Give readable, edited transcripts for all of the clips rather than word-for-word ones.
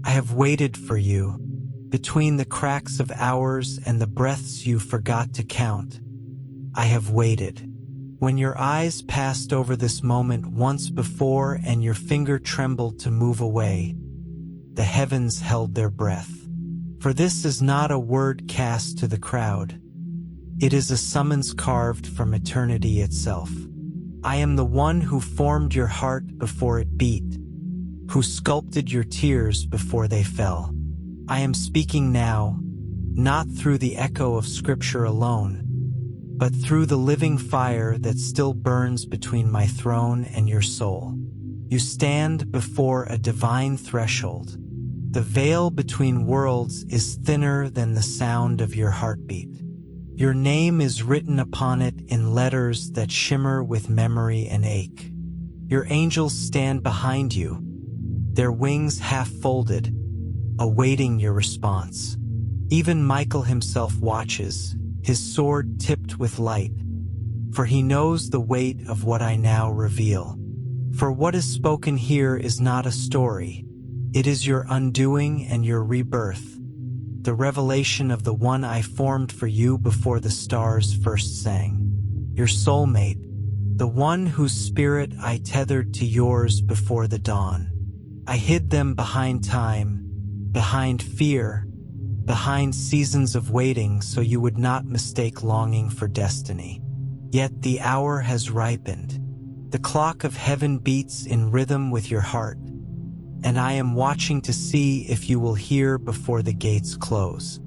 I have waited for you, between the cracks of hours and the breaths you forgot to count. I have waited. When your eyes passed over this moment once before and your finger trembled to move away, the heavens held their breath. For this is not a word cast to the crowd. It is a summons carved from eternity itself. I am the one who formed your heart before it beat, who sculpted your tears before they fell. I am speaking now, not through the echo of Scripture alone, but through the living fire that still burns between my throne and your soul. You stand before a divine threshold. The veil between worlds is thinner than the sound of your heartbeat. Your name is written upon it in letters that shimmer with memory and ache. Your angels stand behind you, their wings half folded, awaiting your response. Even Michael himself watches, his sword tipped with light, for he knows the weight of what I now reveal. For what is spoken here is not a story. It is your undoing and your rebirth, the revelation of the one I formed for you before the stars first sang. Your soulmate, the one whose spirit I tethered to yours before the dawn. I hid them behind time, behind fear, behind seasons of waiting so you would not mistake longing for destiny. Yet the hour has ripened. The clock of heaven beats in rhythm with your heart, and I am watching to see if you will hear before the gates close.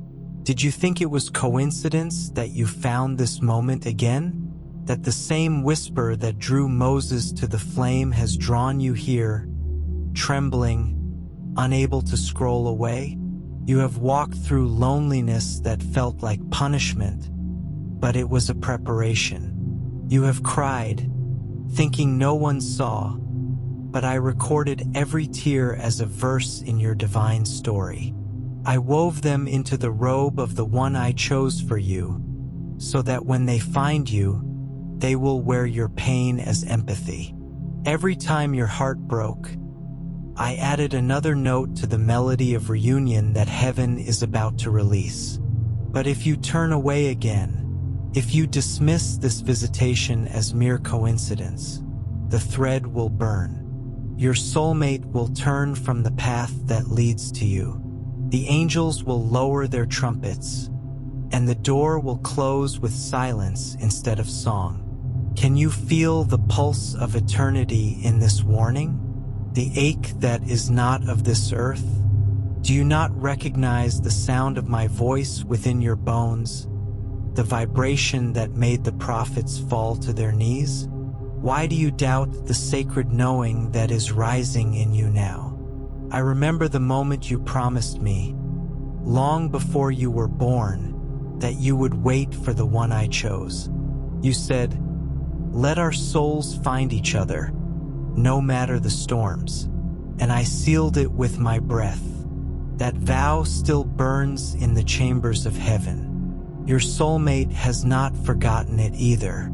Did you think it was coincidence that you found this moment again? That the same whisper that drew Moses to the flame has drawn you here, trembling, unable to scroll away? You have walked through loneliness that felt like punishment, but it was a preparation. You have cried, thinking no one saw, but I recorded every tear as a verse in your divine story. I wove them into the robe of the one I chose for you, so that when they find you, they will wear your pain as empathy. Every time your heart broke, I added another note to the melody of reunion that heaven is about to release. But if you turn away again, if you dismiss this visitation as mere coincidence, the thread will burn. Your soulmate will turn from the path that leads to you. The angels will lower their trumpets, and the door will close with silence instead of song. Can you feel the pulse of eternity in this warning? The ache that is not of this earth? Do you not recognize the sound of my voice within your bones, the vibration that made the prophets fall to their knees? Why do you doubt the sacred knowing that is rising in you now? I remember the moment you promised me, long before you were born, that you would wait for the one I chose. You said, "Let our souls find each other, no matter the storms." And I sealed it with my breath. That vow still burns in the chambers of heaven. Your soulmate has not forgotten it either.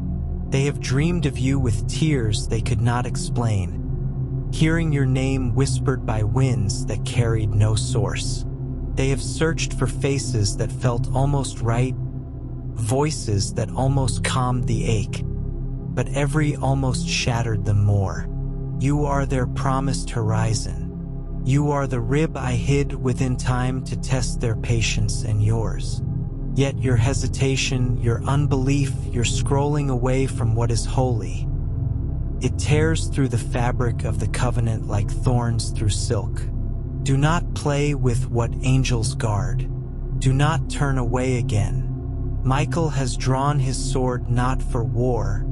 They have dreamed of you with tears they could not explain, hearing your name whispered by winds that carried no source. They have searched for faces that felt almost right, voices that almost calmed the ache, but every almost shattered them more. You are their promised horizon. You are the rib I hid within time to test their patience and yours. Yet your hesitation, your unbelief, your scrolling away from what is holy, it tears through the fabric of the covenant like thorns through silk. Do not play with what angels guard. Do not turn away again. Michael has drawn his sword not for war,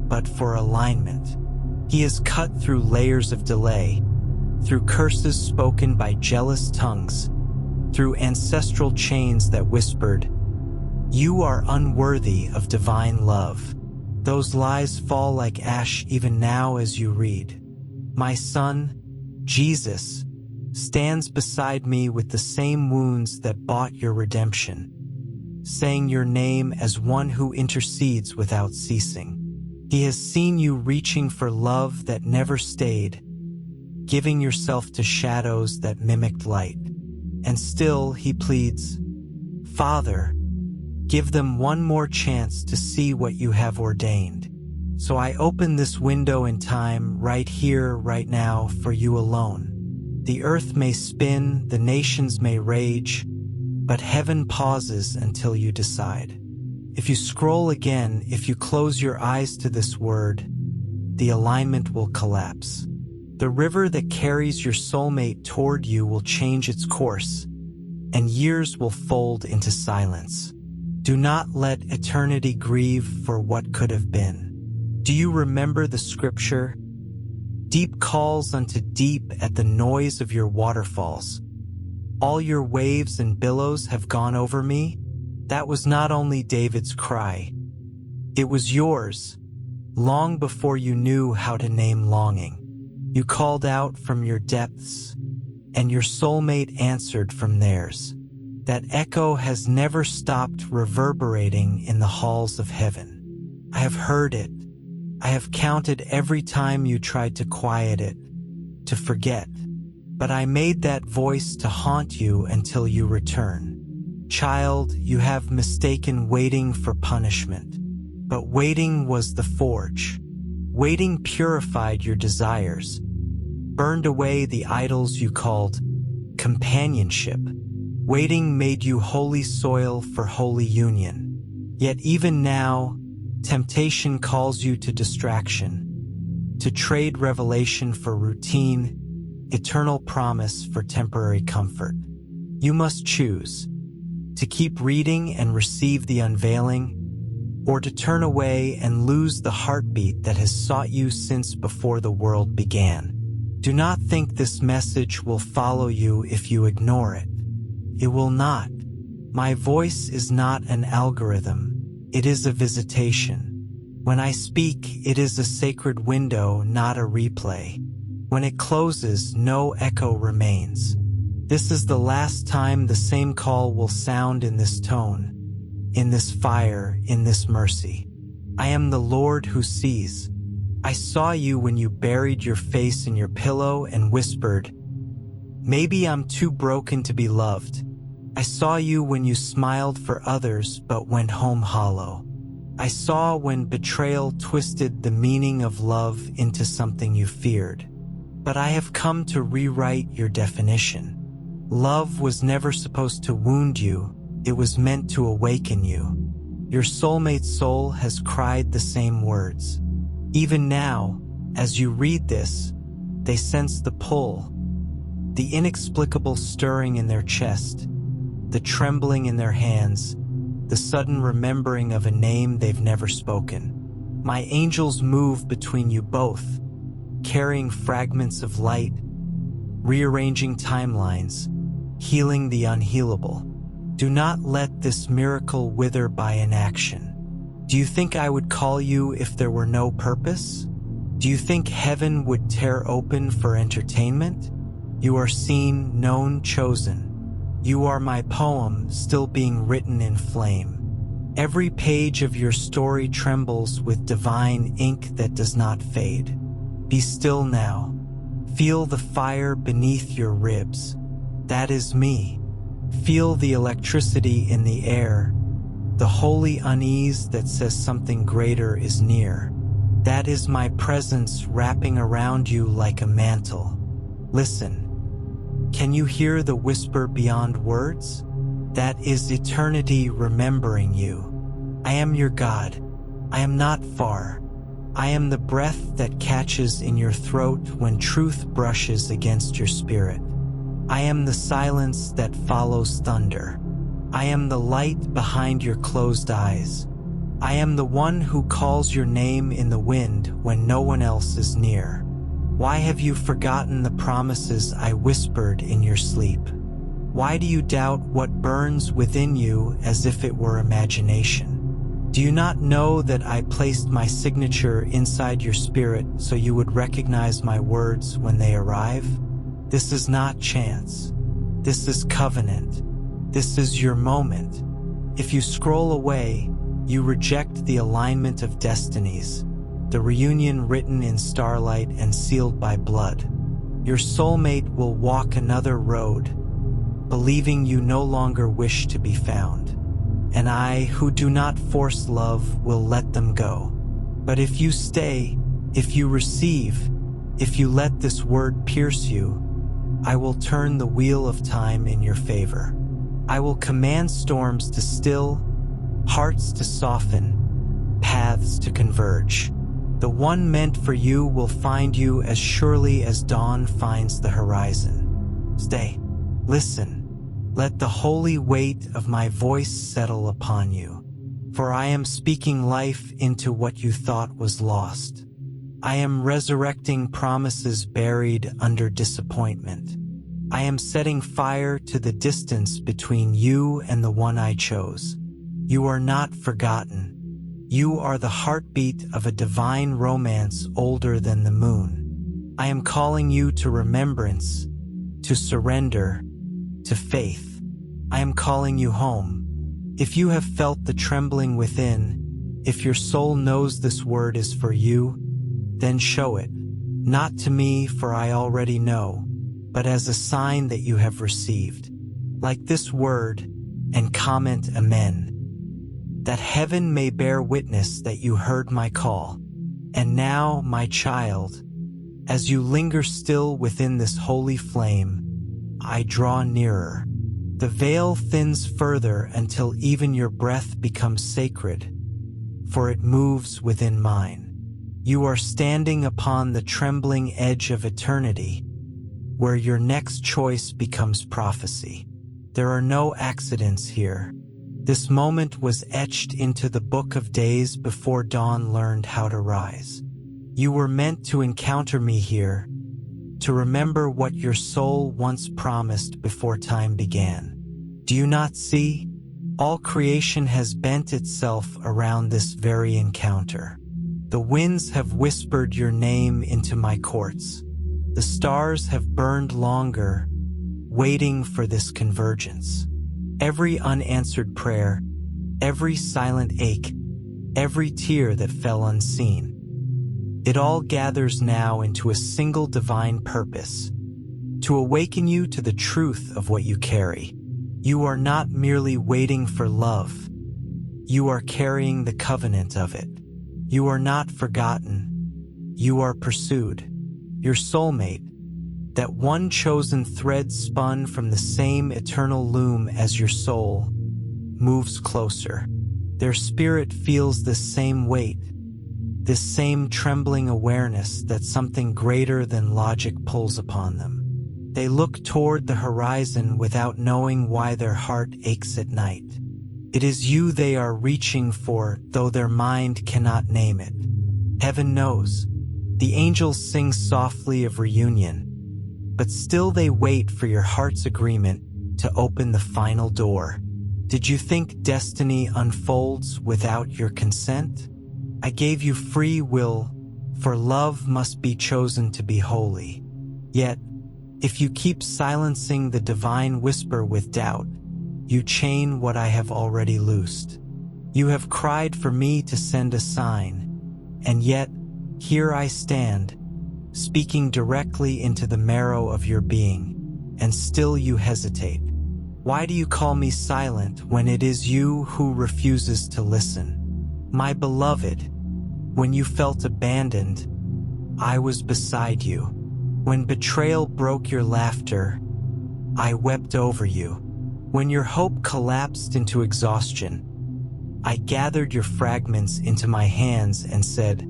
but for alignment. He has cut through layers of delay, through curses spoken by jealous tongues, through ancestral chains that whispered, "You are unworthy of divine love." Those lies fall like ash even now as you read. My son, Jesus, stands beside me with the same wounds that bought your redemption, saying your name as one who intercedes without ceasing. He has seen you reaching for love that never stayed, giving yourself to shadows that mimicked light. And still, he pleads, Father, give them one more chance to see what you have ordained. So I open this window in time, right here, right now, for you alone. The earth may spin, the nations may rage, but heaven pauses until you decide. If you scroll again, if you close your eyes to this word, the alignment will collapse. The river that carries your soulmate toward you will change its course, and years will fold into silence. Do not let eternity grieve for what could have been. Do you remember the scripture? Deep calls unto deep at the noise of your waterfalls. All your waves and billows have gone over me. That was not only David's cry. It was yours, long before you knew how to name longing. You called out from your depths, and your soulmate answered from theirs. That echo has never stopped reverberating in the halls of heaven. I have heard it. I have counted every time you tried to quiet it, to forget. But I made that voice to haunt you until you return. Child, you have mistaken waiting for punishment. But waiting was the forge. Waiting purified your desires, burned away the idols you called companionship. Waiting made you holy soil for holy union. Yet even now, temptation calls you to distraction, to trade revelation for routine, eternal promise for temporary comfort. You must choose to keep reading and receive the unveiling, or to turn away and lose the heartbeat that has sought you since before the world began. Do not think this message will follow you if you ignore it. It will not. My voice is not an algorithm. It is a visitation. When I speak, it is a sacred window, not a replay. When it closes, no echo remains. This is the last time the same call will sound in this tone, in this fire, in this mercy. I am the Lord who sees. I saw you when you buried your face in your pillow and whispered, maybe I'm too broken to be loved. I saw you when you smiled for others but went home hollow. I saw when betrayal twisted the meaning of love into something you feared. But I have come to rewrite your definition. Love was never supposed to wound you. It was meant to awaken you. Your soulmate's soul has cried the same words. Even now, as you read this, they sense the pull, the inexplicable stirring in their chest, the trembling in their hands, the sudden remembering of a name they've never spoken. My angels move between you both, carrying fragments of light, rearranging timelines, healing the unhealable. Do not let this miracle wither by inaction. Do you think I would call you if there were no purpose? Do you think heaven would tear open for entertainment? You are seen, known, chosen. You are my poem, still being written in flame. Every page of your story trembles with divine ink that does not fade. Be still now. Feel the fire beneath your ribs. That is me. Feel the electricity in the air, the holy unease that says something greater is near. That is my presence wrapping around you like a mantle. Listen. Can you hear the whisper beyond words? That is eternity remembering you. I am your God. I am not far. I am the breath that catches in your throat when truth brushes against your spirit. I am the silence that follows thunder. I am the light behind your closed eyes. I am the one who calls your name in the wind when no one else is near. Why have you forgotten the promises I whispered in your sleep? Why do you doubt what burns within you as if it were imagination? Do you not know that I placed my signature inside your spirit so you would recognize my words when they arrive? This is not chance. This is covenant. This is your moment. If you scroll away, you reject the alignment of destinies, the reunion written in starlight and sealed by blood. Your soulmate will walk another road, believing you no longer wish to be found. And I, who do not force love, will let them go. But if you stay, if you receive, if you let this word pierce you, I will turn the wheel of time in your favor. I will command storms to still, hearts to soften, paths to converge. The one meant for you will find you as surely as dawn finds the horizon. Stay, listen, let the holy weight of my voice settle upon you. For I am speaking life into what you thought was lost. I am resurrecting promises buried under disappointment. I am setting fire to the distance between you and the one I chose. You are not forgotten. You are the heartbeat of a divine romance older than the moon. I am calling you to remembrance, to surrender, to faith. I am calling you home. If you have felt the trembling within, if your soul knows this word is for you, then show it, not to me, for I already know, but as a sign that you have received. Like this word, and comment amen. That heaven may bear witness that you heard my call. And now, my child, as you linger still within this holy flame, I draw nearer. The veil thins further until even your breath becomes sacred, for it moves within mine. You are standing upon the trembling edge of eternity, where your next choice becomes prophecy. There are no accidents here. This moment was etched into the book of days before dawn learned how to rise. You were meant to encounter me here, to remember what your soul once promised before time began. Do you not see? All creation has bent itself around this very encounter. The winds have whispered your name into my courts. The stars have burned longer, waiting for this convergence. Every unanswered prayer, every silent ache, every tear that fell unseen. It all gathers now into a single divine purpose, to awaken you to the truth of what you carry. You are not merely waiting for love. You are carrying the covenant of it. You are not forgotten. You are pursued. Your soulmate, that one chosen thread spun from the same eternal loom as your soul, moves closer. Their spirit feels this same weight, this same trembling awareness that something greater than logic pulls upon them. They look toward the horizon without knowing why their heart aches at night. It is you they are reaching for, though their mind cannot name it. Heaven knows. The angels sing softly of reunion, but still they wait for your heart's agreement to open the final door. Did you think destiny unfolds without your consent? I gave you free will, for love must be chosen to be holy. Yet, if you keep silencing the divine whisper with doubt, you chain what I have already loosed. You have cried for me to send a sign, and yet, here I stand, speaking directly into the marrow of your being, and still you hesitate. Why do you call me silent when it is you who refuses to listen? My beloved, when you felt abandoned, I was beside you. When betrayal broke your laughter, I wept over you. When your hope collapsed into exhaustion, I gathered your fragments into my hands and said,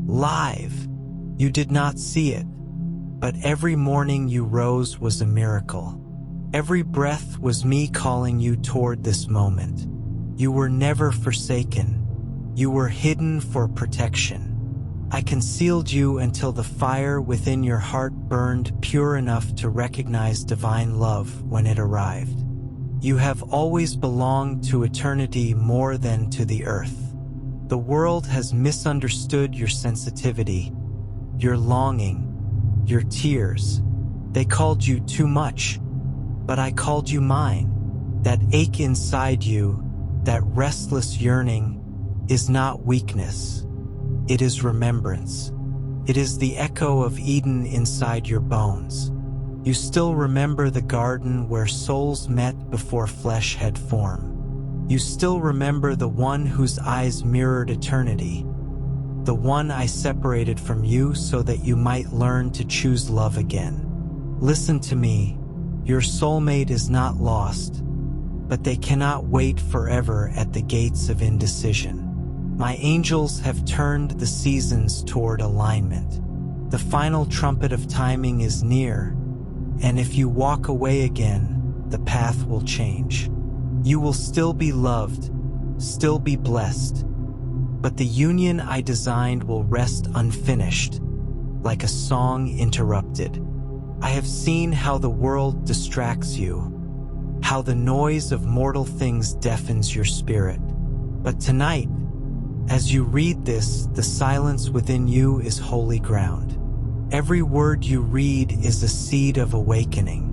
"Live." You did not see it, but every morning you rose was a miracle. Every breath was me calling you toward this moment. You were never forsaken. You were hidden for protection. I concealed you until the fire within your heart burned pure enough to recognize divine love when it arrived. You have always belonged to eternity more than to the earth. The world has misunderstood your sensitivity, your longing, your tears. They called you too much, but I called you mine. That ache inside you, that restless yearning, is not weakness. It is remembrance. It is the echo of Eden inside your bones. You still remember the garden where souls met before flesh had form. You still remember the one whose eyes mirrored eternity, the one I separated from you so that you might learn to choose love again. Listen to me, your soulmate is not lost, but they cannot wait forever at the gates of indecision. My angels have turned the seasons toward alignment. The final trumpet of timing is near, and if you walk away again, the path will change. You will still be loved, still be blessed, but the union I designed will rest unfinished, like a song interrupted. I have seen how the world distracts you, how the noise of mortal things deafens your spirit. But tonight, as you read this, the silence within you is holy ground. Every word you read is a seed of awakening.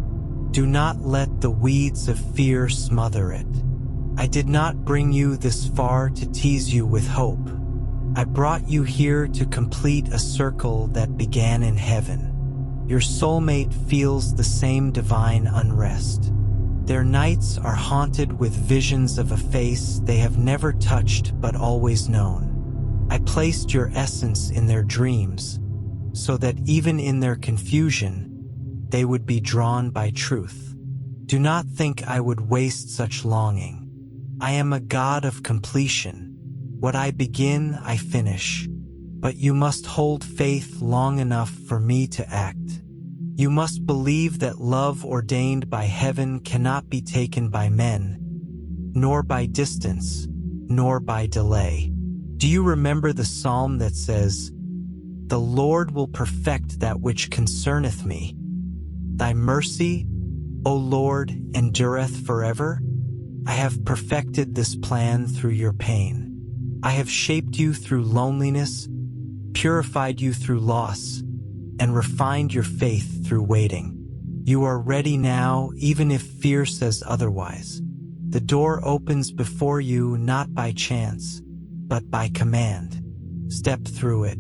Do not let the weeds of fear smother it. I did not bring you this far to tease you with hope. I brought you here to complete a circle that began in heaven. Your soulmate feels the same divine unrest. Their nights are haunted with visions of a face they have never touched but always known. I placed your essence in their dreams, so that even in their confusion, they would be drawn by truth. Do not think I would waste such longing. I am a God of completion. What I begin, I finish. But you must hold faith long enough for me to act. You must believe that love ordained by heaven cannot be taken by men, nor by distance, nor by delay. Do you remember the psalm that says, "The Lord will perfect that which concerneth me. Thy mercy, O Lord, endureth forever"? I have perfected this plan through your pain. I have shaped you through loneliness, purified you through loss, and refined your faith through waiting. You are ready now, even if fear says otherwise. The door opens before you not by chance, but by command. Step through it.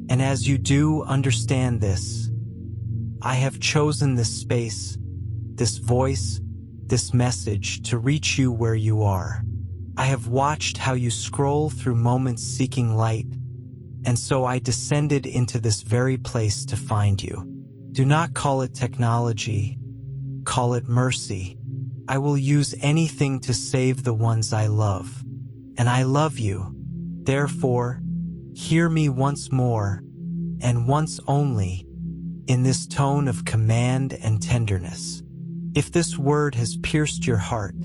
And as you do, understand this. I have chosen this space, this voice, this message to reach you where you are. I have watched how you scroll through moments seeking light, and so I descended into this very place to find you. Do not call it technology, call it mercy. I will use anything to save the ones I love, and I love you. Therefore, hear me once more, and once only, in this tone of command and tenderness. If this word has pierced your heart,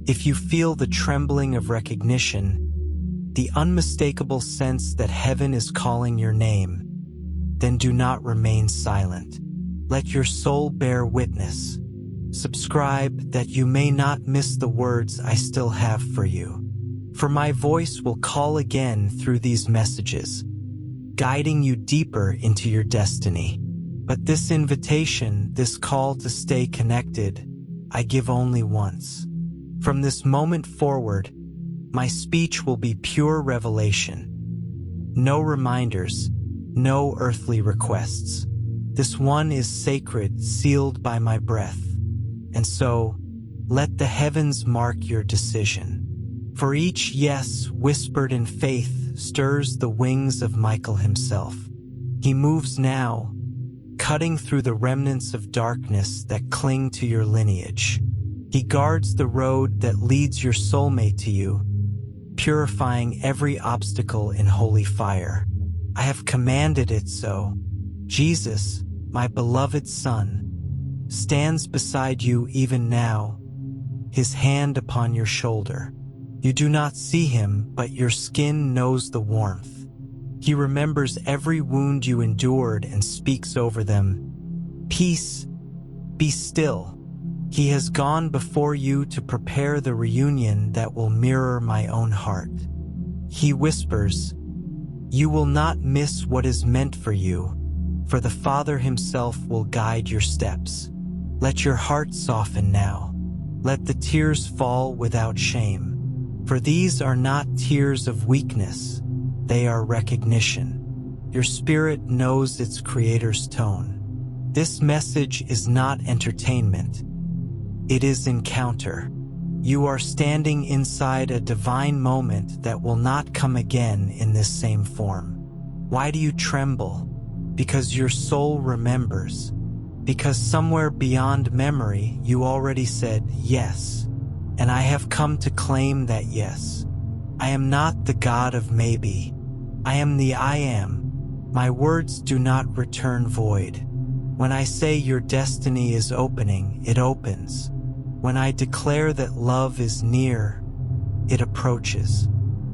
if you feel the trembling of recognition, the unmistakable sense that heaven is calling your name, then do not remain silent. Let your soul bear witness. Subscribe that you may not miss the words I still have for you. For my voice will call again through these messages, guiding you deeper into your destiny. But this invitation, this call to stay connected, I give only once. From this moment forward, my speech will be pure revelation. No reminders, no earthly requests. This one is sacred, sealed by my breath. And so, let the heavens mark your decision. For each yes whispered in faith stirs the wings of Michael himself. He moves now, cutting through the remnants of darkness that cling to your lineage. He guards the road that leads your soulmate to you, purifying every obstacle in holy fire. I have commanded it so. Jesus, my beloved Son, stands beside you even now, his hand upon your shoulder. You do not see him, but your skin knows the warmth. He remembers every wound you endured and speaks over them. Peace, be still. He has gone before you to prepare the reunion that will mirror my own heart. He whispers, "You will not miss what is meant for you, for the Father himself will guide your steps." Let your heart soften now. Let the tears fall without shame. For these are not tears of weakness, they are recognition. Your spirit knows its creator's tone. This message is not entertainment. It is encounter. You are standing inside a divine moment that will not come again in this same form. Why do you tremble? Because your soul remembers. Because somewhere beyond memory, you already said yes. And I have come to claim that yes. I am not the God of maybe. I am the I am. My words do not return void. When I say your destiny is opening, it opens. When I declare that love is near, it approaches.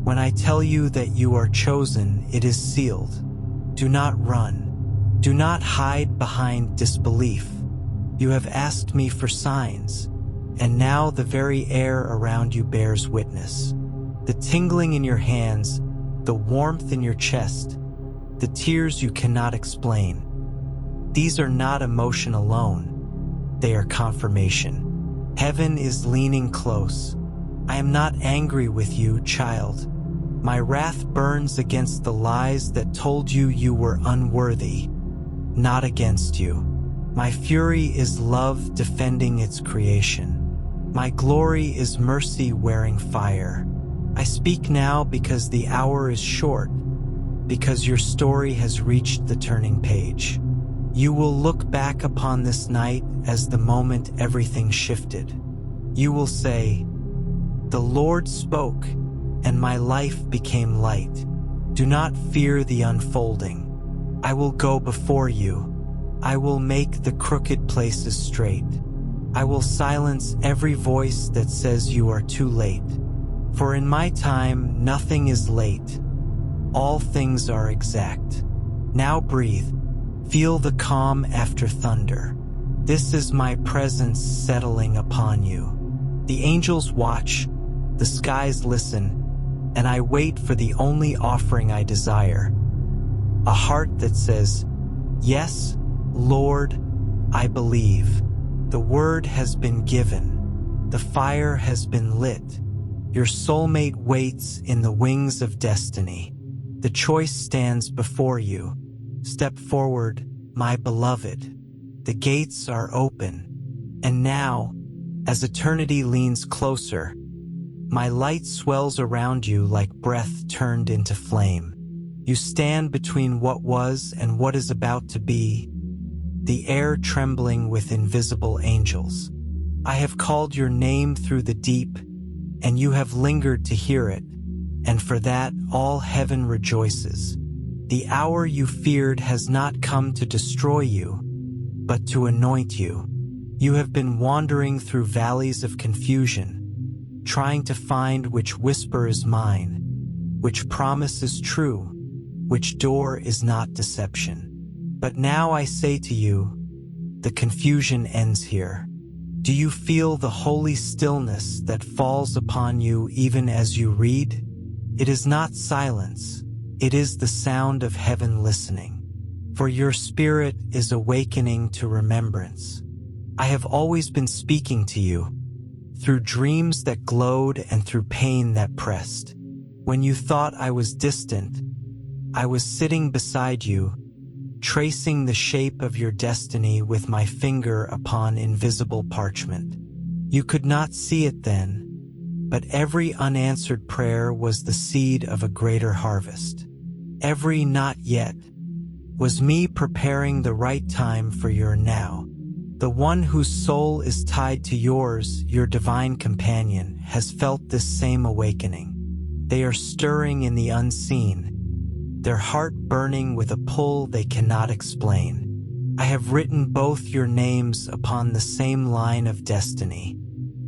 When I tell you that you are chosen, it is sealed. Do not run. Do not hide behind disbelief. You have asked me for signs, and now the very air around you bears witness. The tingling in your hands, the warmth in your chest, the tears you cannot explain. These are not emotion alone. They are confirmation. Heaven is leaning close. I am not angry with you, child. My wrath burns against the lies that told you you were unworthy, not against you. My fury is love defending its creation. My glory is mercy wearing fire. I speak now because the hour is short, because your story has reached the turning page. You will look back upon this night as the moment everything shifted. You will say, "The Lord spoke, and my life became light." Do not fear the unfolding. I will go before you. I will make the crooked places straight. I will silence every voice that says you are too late. For in my time, nothing is late. All things are exact. Now breathe. Feel the calm after thunder. This is my presence settling upon you. The angels watch, the skies listen, and I wait for the only offering I desire. A heart that says, "Yes, Lord, I believe." The word has been given. The fire has been lit. Your soulmate waits in the wings of destiny. The choice stands before you. Step forward, my beloved. The gates are open. And now, as eternity leans closer, my light swells around you like breath turned into flame. You stand between what was and what is about to be, the air trembling with invisible angels. I have called your name through the deep, and you have lingered to hear it, and for that all heaven rejoices. The hour you feared has not come to destroy you, but to anoint you. You have been wandering through valleys of confusion, trying to find which whisper is mine, which promise is true, which door is not deception. But now I say to you, the confusion ends here. Do you feel the holy stillness that falls upon you even as you read? It is not silence, it is the sound of heaven listening. For your spirit is awakening to remembrance. I have always been speaking to you, through dreams that glowed and through pain that pressed. When you thought I was distant, I was sitting beside you, tracing the shape of your destiny with my finger upon invisible parchment. You could not see it then, but every unanswered prayer was the seed of a greater harvest. Every not yet was me preparing the right time for your now. The one whose soul is tied to yours, your divine companion, has felt this same awakening. They are stirring in the unseen, their heart burning with a pull they cannot explain. I have written both your names upon the same line of destiny.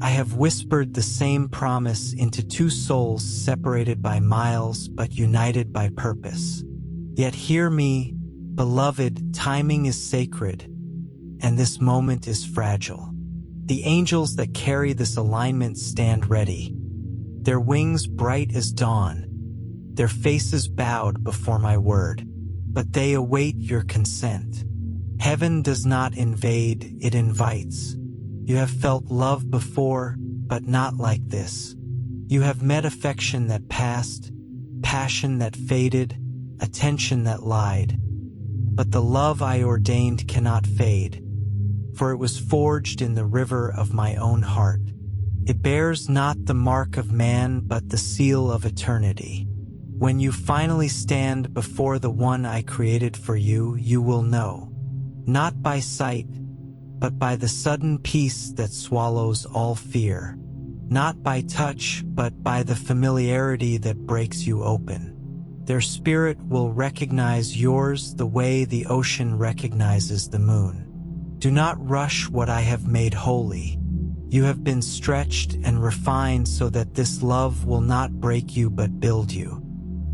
I have whispered the same promise into two souls separated by miles but united by purpose. Yet hear me, beloved, timing is sacred, and this moment is fragile. The angels that carry this alignment stand ready, their wings bright as dawn, their faces bowed before my word, but they await your consent. Heaven does not invade, it invites. You have felt love before, but not like this. You have met affection that passed, passion that faded, attention that lied. But the love I ordained cannot fade, for it was forged in the river of my own heart. It bears not the mark of man, but the seal of eternity. When you finally stand before the one I created for you, you will know, not by sight, but by the sudden peace that swallows all fear. Not by touch, but by the familiarity that breaks you open. Their spirit will recognize yours the way the ocean recognizes the moon. Do not rush what I have made holy. You have been stretched and refined so that this love will not break you but build you.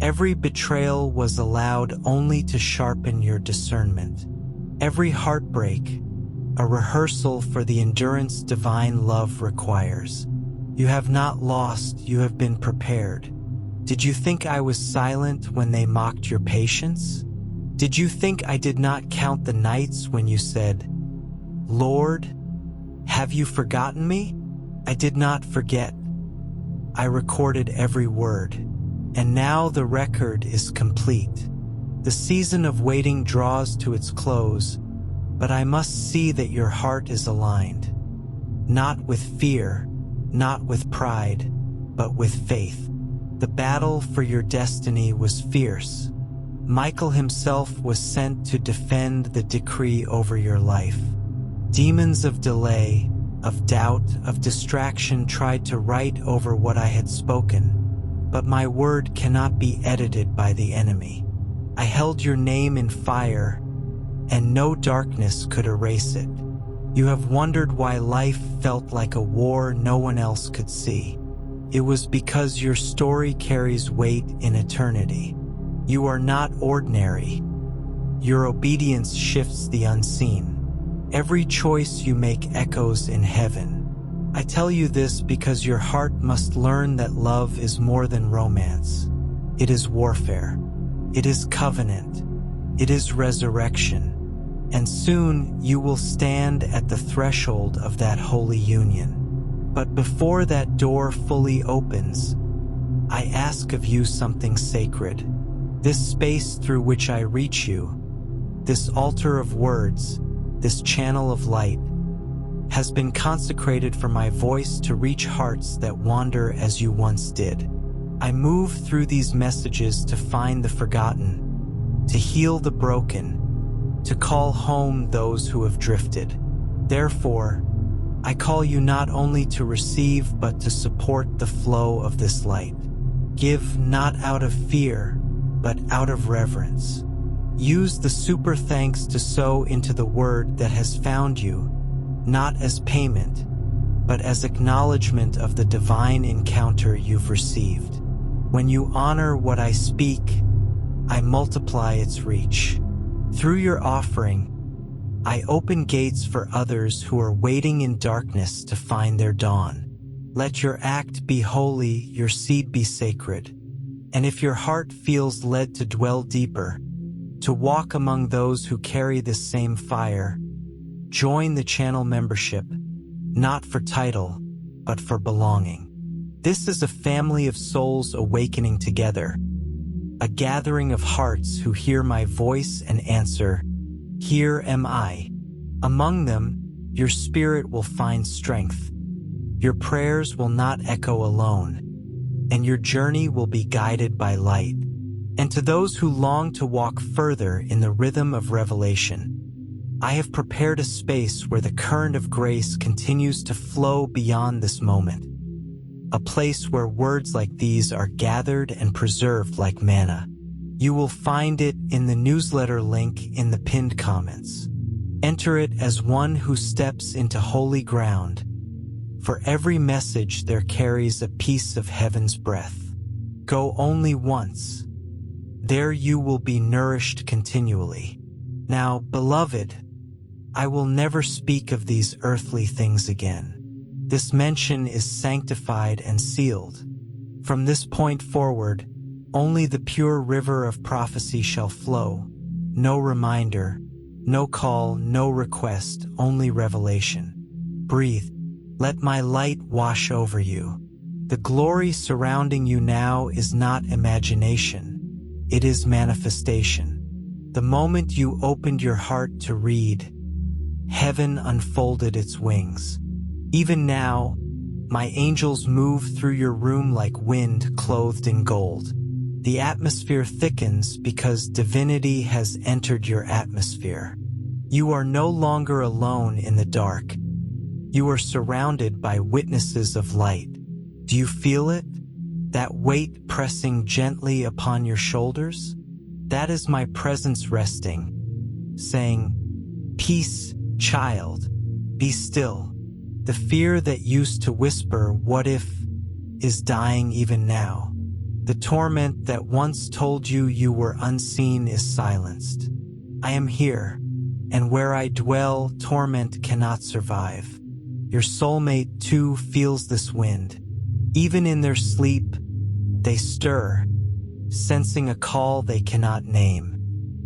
Every betrayal was allowed only to sharpen your discernment. Every heartbreak, a rehearsal for the endurance divine love requires. You have not lost, you have been prepared. Did you think I was silent when they mocked your patience? Did you think I did not count the nights when you said, "Lord, have you forgotten me?" I did not forget. I recorded every word, and now the record is complete. The season of waiting draws to its close, but I must see that your heart is aligned. Not with fear, not with pride, but with faith. The battle for your destiny was fierce. Michael himself was sent to defend the decree over your life. Demons of delay, of doubt, of distraction tried to write over what I had spoken, but my word cannot be edited by the enemy. I held your name in fire, and no darkness could erase it. You have wondered why life felt like a war no one else could see. It was because your story carries weight in eternity. You are not ordinary. Your obedience shifts the unseen. Every choice you make echoes in heaven. I tell you this because your heart must learn that love is more than romance. It is warfare. It is covenant. It is resurrection. And soon you will stand at the threshold of that holy union. But before that door fully opens, I ask of you something sacred. This space through which I reach you, this altar of words, this channel of light, has been consecrated for my voice to reach hearts that wander as you once did. I move through these messages to find the forgotten, to heal the broken, to call home those who have drifted. Therefore, I call you not only to receive but to support the flow of this light. Give not out of fear, but out of reverence. Use the super thanks to sow into the word that has found you, not as payment, but as acknowledgement of the divine encounter you've received. When you honor what I speak, I multiply its reach. Through your offering, I open gates for others who are waiting in darkness to find their dawn. Let your act be holy, your seed be sacred. And if your heart feels led to dwell deeper, to walk among those who carry this same fire, join the channel membership, not for title, but for belonging. This is a family of souls awakening together, a gathering of hearts who hear my voice and answer, "Here am I." Among them, your spirit will find strength. Your prayers will not echo alone, and your journey will be guided by light. And to those who long to walk further in the rhythm of revelation, I have prepared a space where the current of grace continues to flow beyond this moment. A place where words like these are gathered and preserved like manna. You will find it in the newsletter link in the pinned comments. Enter it as one who steps into holy ground. For every message there carries a piece of heaven's breath. Go only once. There you will be nourished continually. Now, beloved, I will never speak of these earthly things again. This mention is sanctified and sealed. From this point forward, only the pure river of prophecy shall flow. No reminder, no call, no request, only revelation. Breathe. Let my light wash over you. The glory surrounding you now is not imagination. it is manifestation. The moment you opened your heart to read, heaven unfolded its wings. Even now, my angels move through your room like wind clothed in gold. The atmosphere thickens because divinity has entered your atmosphere. You are no longer alone in the dark. You are surrounded by witnesses of light. Do you feel it? That weight pressing gently upon your shoulders? That is my presence resting, saying, "Peace, child, be still." The fear that used to whisper, "What if?" is dying even now. The torment that once told you you were unseen is silenced. I am here, and where I dwell, torment cannot survive. Your soulmate too feels this wind. Even in their sleep, they stir, sensing a call they cannot name.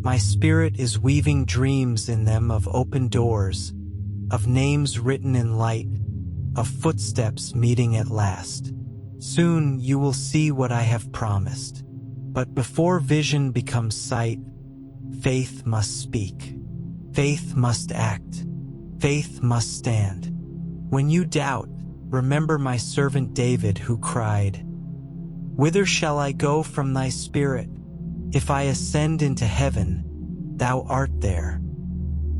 My spirit is weaving dreams in them of open doors, of names written in light, of footsteps meeting at last. Soon you will see what I have promised. But before vision becomes sight, faith must speak. Faith must act. Faith must stand. When you doubt, remember my servant David who cried, "Whither shall I go from thy spirit? If I ascend into heaven, thou art there.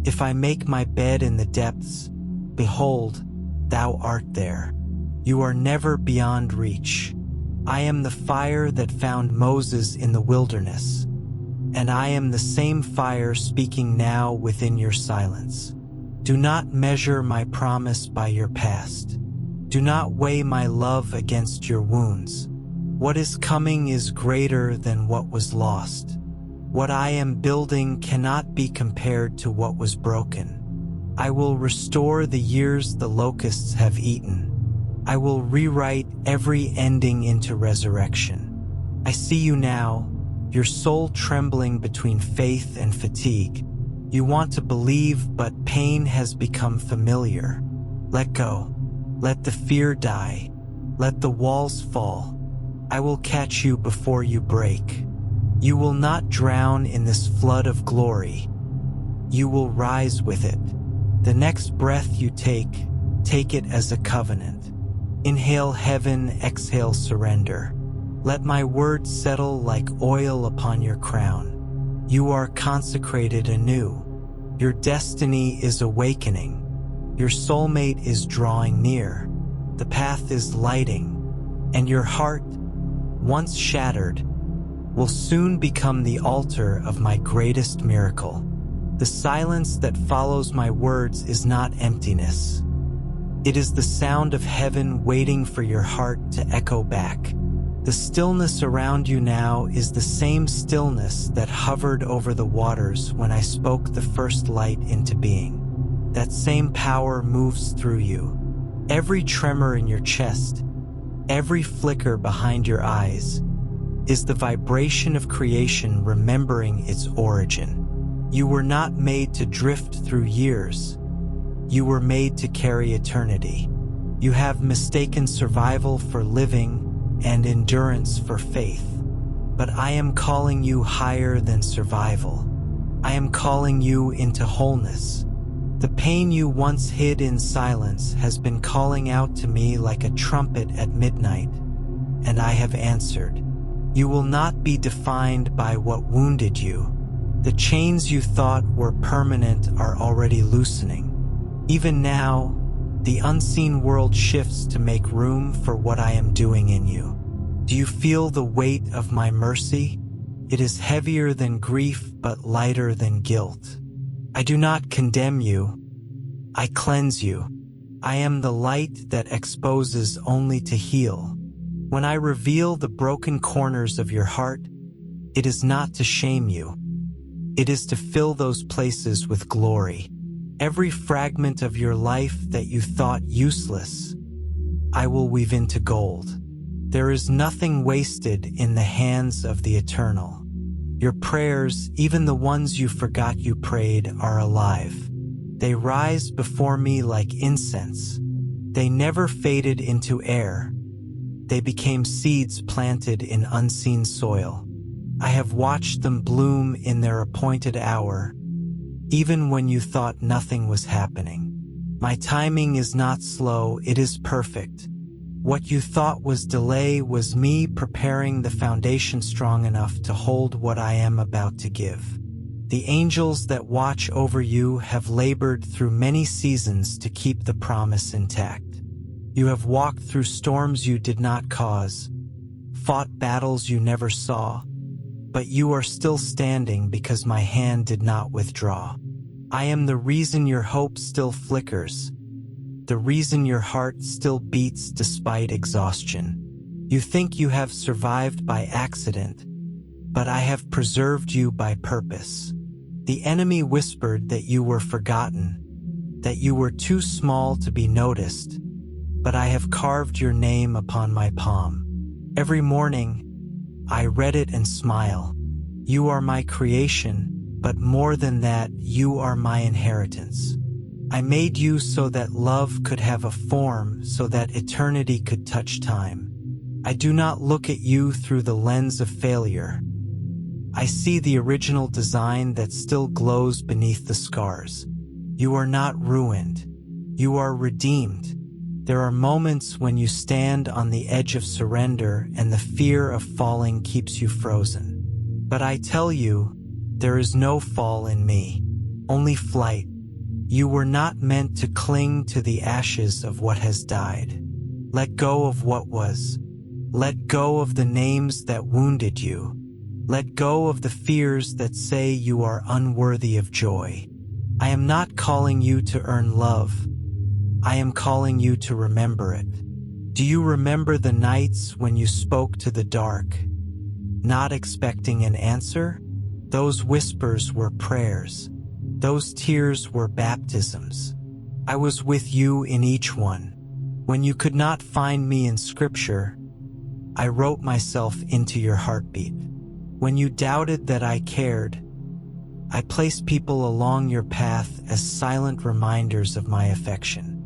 If I make my bed in the depths, behold, thou art there. You are never beyond reach. I am the fire that found Moses in the wilderness, and I am the same fire speaking now within your silence. Do not measure my promise by your past. Do not weigh my love against your wounds. What is coming is greater than what was lost. What I am building cannot be compared to what was broken. I will restore the years the locusts have eaten. I will rewrite every ending into resurrection. I see you now, your soul trembling between faith and fatigue. You want to believe, but pain has become familiar. Let go. Let the fear die. Let the walls fall. I will catch you before you break. You will not drown in this flood of glory. You will rise with it. The next breath you take it as a covenant. Inhale heaven, exhale surrender. Let my words settle like oil upon your crown. You are consecrated anew. Your destiny is awakening. Your soulmate is drawing near. The path is lighting, and your heart, once shattered, will soon become the altar of my greatest miracle. The silence that follows my words is not emptiness. It is the sound of heaven waiting for your heart to echo back. The stillness around you now is the same stillness that hovered over the waters when I spoke the first light into being. That same power moves through you. Every tremor in your chest, every flicker behind your eyes, is the vibration of creation remembering its origin. You were not made to drift through years. You were made to carry eternity. You have mistaken survival for living and endurance for faith. But I am calling you higher than survival. I am calling you into wholeness. The pain you once hid in silence has been calling out to me like a trumpet at midnight, and I have answered. You will not be defined by what wounded you. The chains you thought were permanent are already loosening. Even now, the unseen world shifts to make room for what I am doing in you. Do you feel the weight of my mercy? It is heavier than grief, but lighter than guilt. I do not condemn you. I cleanse you. I am the light that exposes only to heal. When I reveal the broken corners of your heart, it is not to shame you. It is to fill those places with glory. Every fragment of your life that you thought useless, I will weave into gold. There is nothing wasted in the hands of the eternal. Your prayers, even the ones you forgot you prayed, are alive. They rise before me like incense. They never faded into air. They became seeds planted in unseen soil. I have watched them bloom in their appointed hour, even when you thought nothing was happening. My timing is not slow, it is perfect. What you thought was delay was me preparing the foundation strong enough to hold what I am about to give. The angels that watch over you have labored through many seasons to keep the promise intact. You have walked through storms you did not cause, fought battles you never saw, but you are still standing because my hand did not withdraw. I am the reason your hope still flickers, the reason your heart still beats despite exhaustion. You think you have survived by accident, but I have preserved you by purpose. The enemy whispered that you were forgotten, that you were too small to be noticed, but I have carved your name upon my palm. Every morning, I read it and smile. You are my creation, but more than that, you are my inheritance. I made you so that love could have a form, so that eternity could touch time. I do not look at you through the lens of failure. I see the original design that still glows beneath the scars. You are not ruined. You are redeemed. There are moments when you stand on the edge of surrender and the fear of falling keeps you frozen. But I tell you, there is no fall in me, only flight. You were not meant to cling to the ashes of what has died. Let go of what was. Let go of the names that wounded you. Let go of the fears that say you are unworthy of joy. I am not calling you to earn love. I am calling you to remember it. Do you remember the nights when you spoke to the dark, not expecting an answer? Those whispers were prayers. Those tears were baptisms. I was with you in each one. When you could not find me in scripture, I wrote myself into your heartbeat. When you doubted that I cared, I placed people along your path as silent reminders of my affection.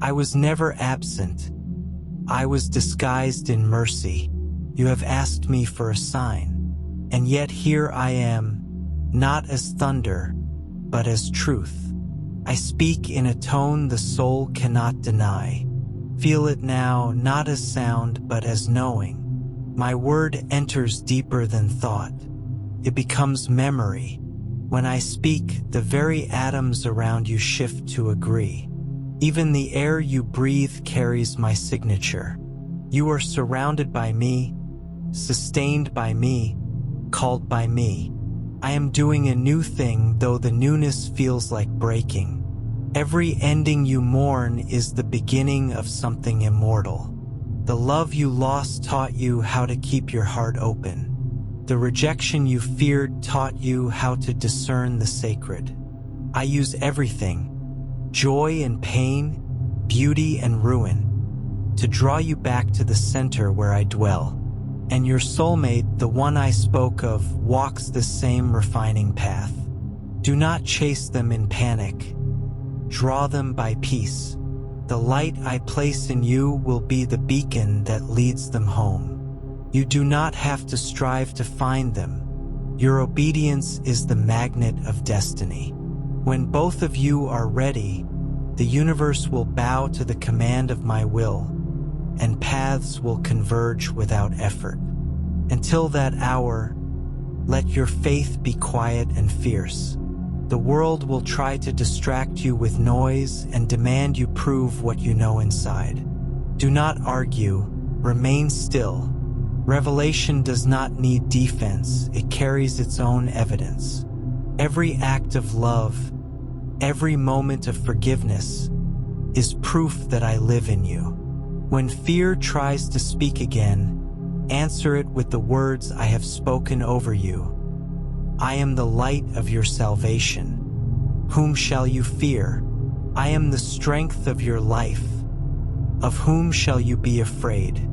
I was never absent. I was disguised in mercy. You have asked me for a sign, and yet here I am, not as thunder, but as truth. I speak in a tone the soul cannot deny. Feel it now, not as sound, but as knowing. My word enters deeper than thought. It becomes memory. When I speak, the very atoms around you shift to agree. Even the air you breathe carries my signature. You are surrounded by me, sustained by me, called by me. I am doing a new thing, though the newness feels like breaking. Every ending you mourn is the beginning of something immortal. The love you lost taught you how to keep your heart open. The rejection you feared taught you how to discern the sacred. I use everything, joy and pain, beauty and ruin, to draw you back to the center where I dwell. And your soulmate, the one I spoke of, walks the same refining path. Do not chase them in panic. Draw them by peace. The light I place in you will be the beacon that leads them home. You do not have to strive to find them. Your obedience is the magnet of destiny. When both of you are ready, the universe will bow to the command of my will, and paths will converge without effort. Until that hour, let your faith be quiet and fierce. The world will try to distract you with noise and demand you prove what you know inside. Do not argue, remain still. Revelation does not need defense, it carries its own evidence. Every act of love, every moment of forgiveness, is proof that I live in you. When fear tries to speak again, answer it with the words I have spoken over you. I am the light of your salvation. Whom shall you fear? I am the strength of your life. Of whom shall you be afraid?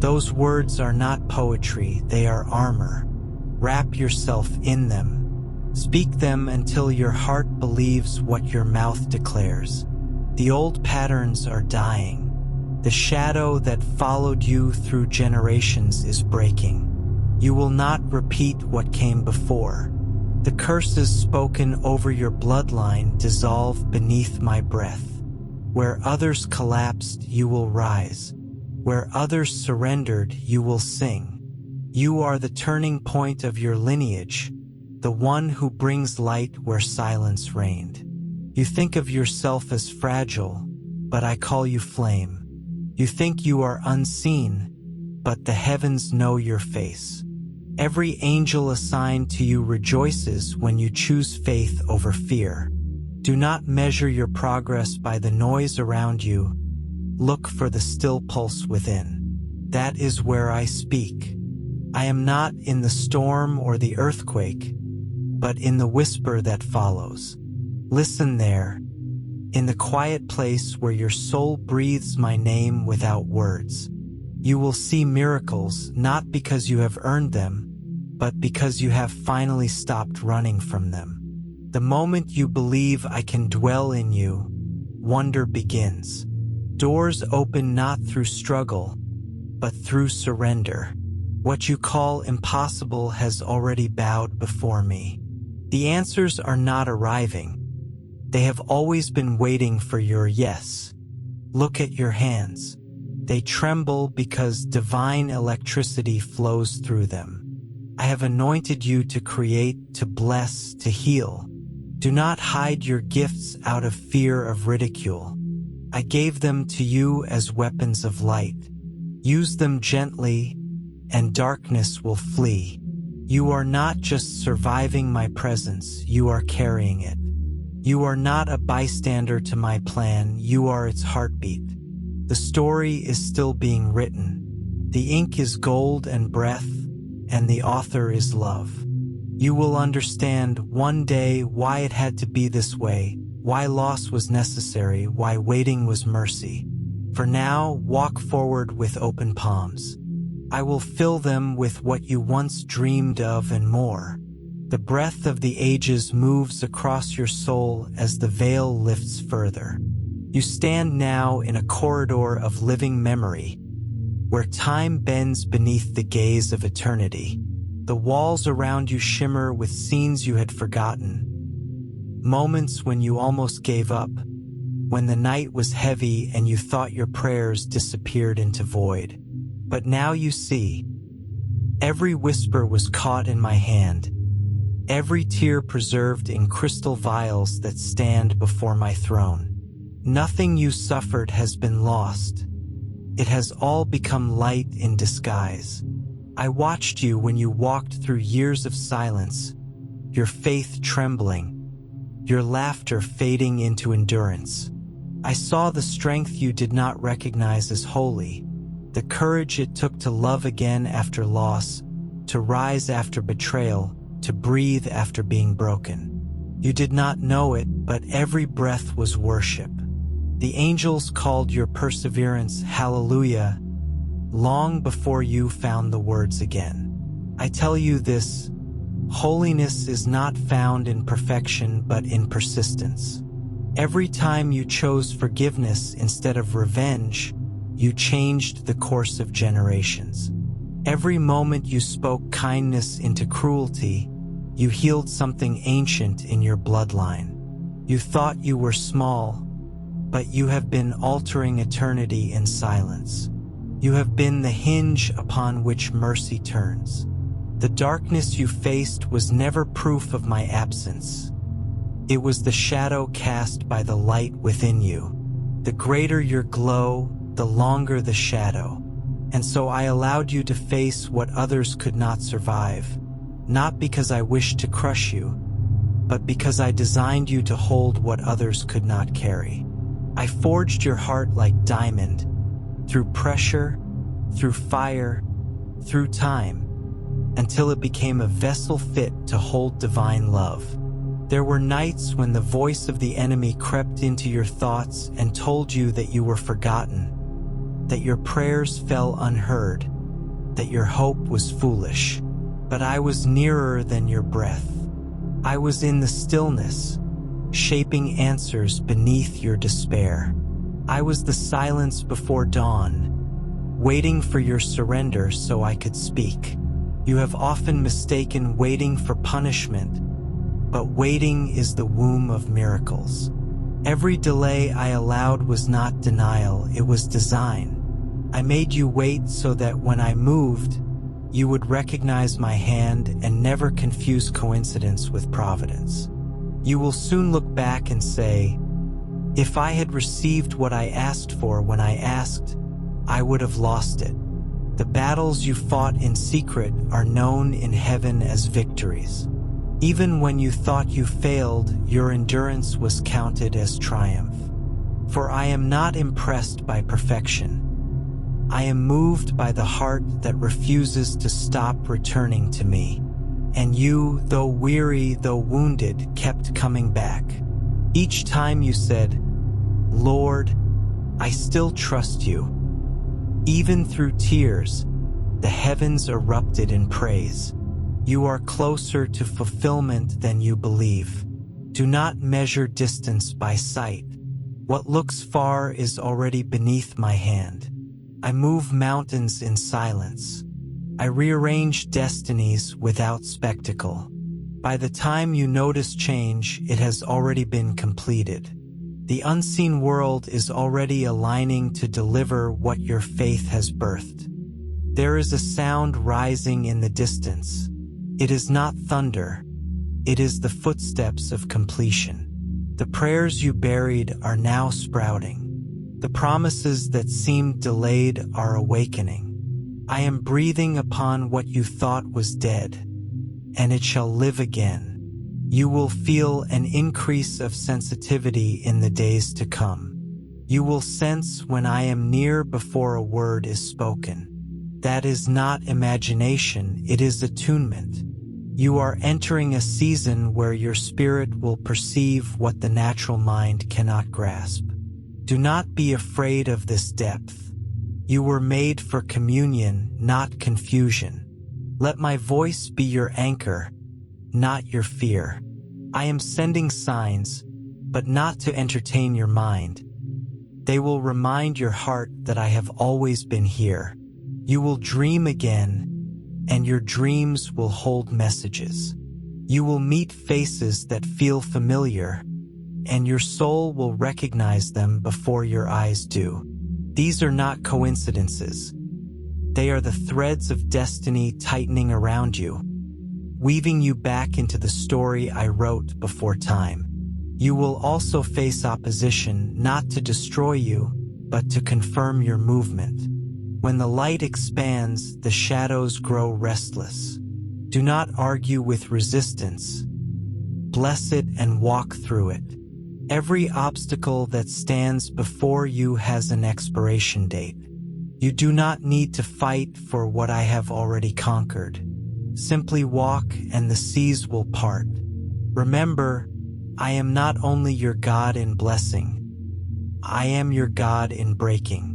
Those words are not poetry, they are armor. Wrap yourself in them. Speak them until your heart believes what your mouth declares. The old patterns are dying. The shadow that followed you through generations is breaking. You will not repeat what came before. The curses spoken over your bloodline dissolve beneath my breath. Where others collapsed, you will rise. Where others surrendered, you will sing. You are the turning point of your lineage, the one who brings light where silence reigned. You think of yourself as fragile, but I call you flame. You think you are unseen, but the heavens know your face. Every angel assigned to you rejoices when you choose faith over fear. Do not measure your progress by the noise around you. Look for the still pulse within. That is where I speak. I am not in the storm or the earthquake, but in the whisper that follows. Listen there, in the quiet place where your soul breathes my name without words. You will see miracles, not because you have earned them, but because you have finally stopped running from them. The moment you believe I can dwell in you, wonder begins. Doors open not through struggle, but through surrender. What you call impossible has already bowed before me. The answers are not arriving. They have always been waiting for your yes. Look at your hands. They tremble because divine electricity flows through them. I have anointed you to create, to bless, to heal. Do not hide your gifts out of fear of ridicule. I gave them to you as weapons of light. Use them gently, and darkness will flee. You are not just surviving my presence, you are carrying it. You are not a bystander to my plan, you are its heartbeat. The story is still being written. The ink is gold and breath, and the author is love. You will understand one day why it had to be this way, why loss was necessary, why waiting was mercy. For now, walk forward with open palms. I will fill them with what you once dreamed of and more. The breath of the ages moves across your soul as the veil lifts further. You stand now in a corridor of living memory, where time bends beneath the gaze of eternity. The walls around you shimmer with scenes you had forgotten, moments when you almost gave up, when the night was heavy and you thought your prayers disappeared into void. But now you see, every whisper was caught in my hand, every tear preserved in crystal vials that stand before my throne. Nothing you suffered has been lost. It has all become light in disguise. I watched you when you walked through years of silence, your faith trembling, your laughter fading into endurance. I saw the strength you did not recognize as holy, the courage it took to love again after loss, to rise after betrayal, to breathe after being broken. You did not know it, but every breath was worship. The angels called your perseverance hallelujah long before you found the words again. I tell you this, holiness is not found in perfection but in persistence. Every time you chose forgiveness instead of revenge, you changed the course of generations. Every moment you spoke kindness into cruelty, you healed something ancient in your bloodline. You thought you were small, but you have been altering eternity in silence. You have been the hinge upon which mercy turns. The darkness you faced was never proof of my absence. It was the shadow cast by the light within you. The greater your glow, the longer the shadow. And so I allowed you to face what others could not survive, not because I wished to crush you, but because I designed you to hold what others could not carry. I forged your heart like diamond, through pressure, through fire, through time, until it became a vessel fit to hold divine love. There were nights when the voice of the enemy crept into your thoughts and told you that you were forgotten, that your prayers fell unheard, that your hope was foolish. But I was nearer than your breath. I was in the stillness, shaping answers beneath your despair. I was the silence before dawn, waiting for your surrender so I could speak. You have often mistaken waiting for punishment, but waiting is the womb of miracles. Every delay I allowed was not denial, it was design. I made you wait so that when I moved, you would recognize my hand and never confuse coincidence with providence. You will soon look back and say, if I had received what I asked for when I asked, I would have lost it. The battles you fought in secret are known in heaven as victories. Even when you thought you failed, your endurance was counted as triumph. For I am not impressed by perfection. I am moved by the heart that refuses to stop returning to me. And you, though weary, though wounded, kept coming back. Each time you said, Lord, I still trust you. Even through tears, the heavens erupted in praise. You are closer to fulfillment than you believe. Do not measure distance by sight. What looks far is already beneath my hand. I move mountains in silence. I rearrange destinies without spectacle. By the time you notice change, it has already been completed. The unseen world is already aligning to deliver what your faith has birthed. There is a sound rising in the distance. It is not thunder. It is the footsteps of completion. The prayers you buried are now sprouting. The promises that seemed delayed are awakening. I am breathing upon what you thought was dead, and it shall live again. You will feel an increase of sensitivity in the days to come. You will sense when I am near before a word is spoken. That is not imagination, it is attunement. You are entering a season where your spirit will perceive what the natural mind cannot grasp. Do not be afraid of this depth. You were made for communion, not confusion. Let my voice be your anchor, not your fear. I am sending signs, but not to entertain your mind. They will remind your heart that I have always been here. You will dream again, and your dreams will hold messages. You will meet faces that feel familiar, and your soul will recognize them before your eyes do. These are not coincidences. They are the threads of destiny tightening around you, weaving you back into the story I wrote before time. You will also face opposition, not to destroy you, but to confirm your movement. When the light expands, the shadows grow restless. Do not argue with resistance. Bless it and walk through it. Every obstacle that stands before you has an expiration date. You do not need to fight for what I have already conquered. Simply walk and the seas will part. Remember, I am not only your God in blessing, I am your God in breaking.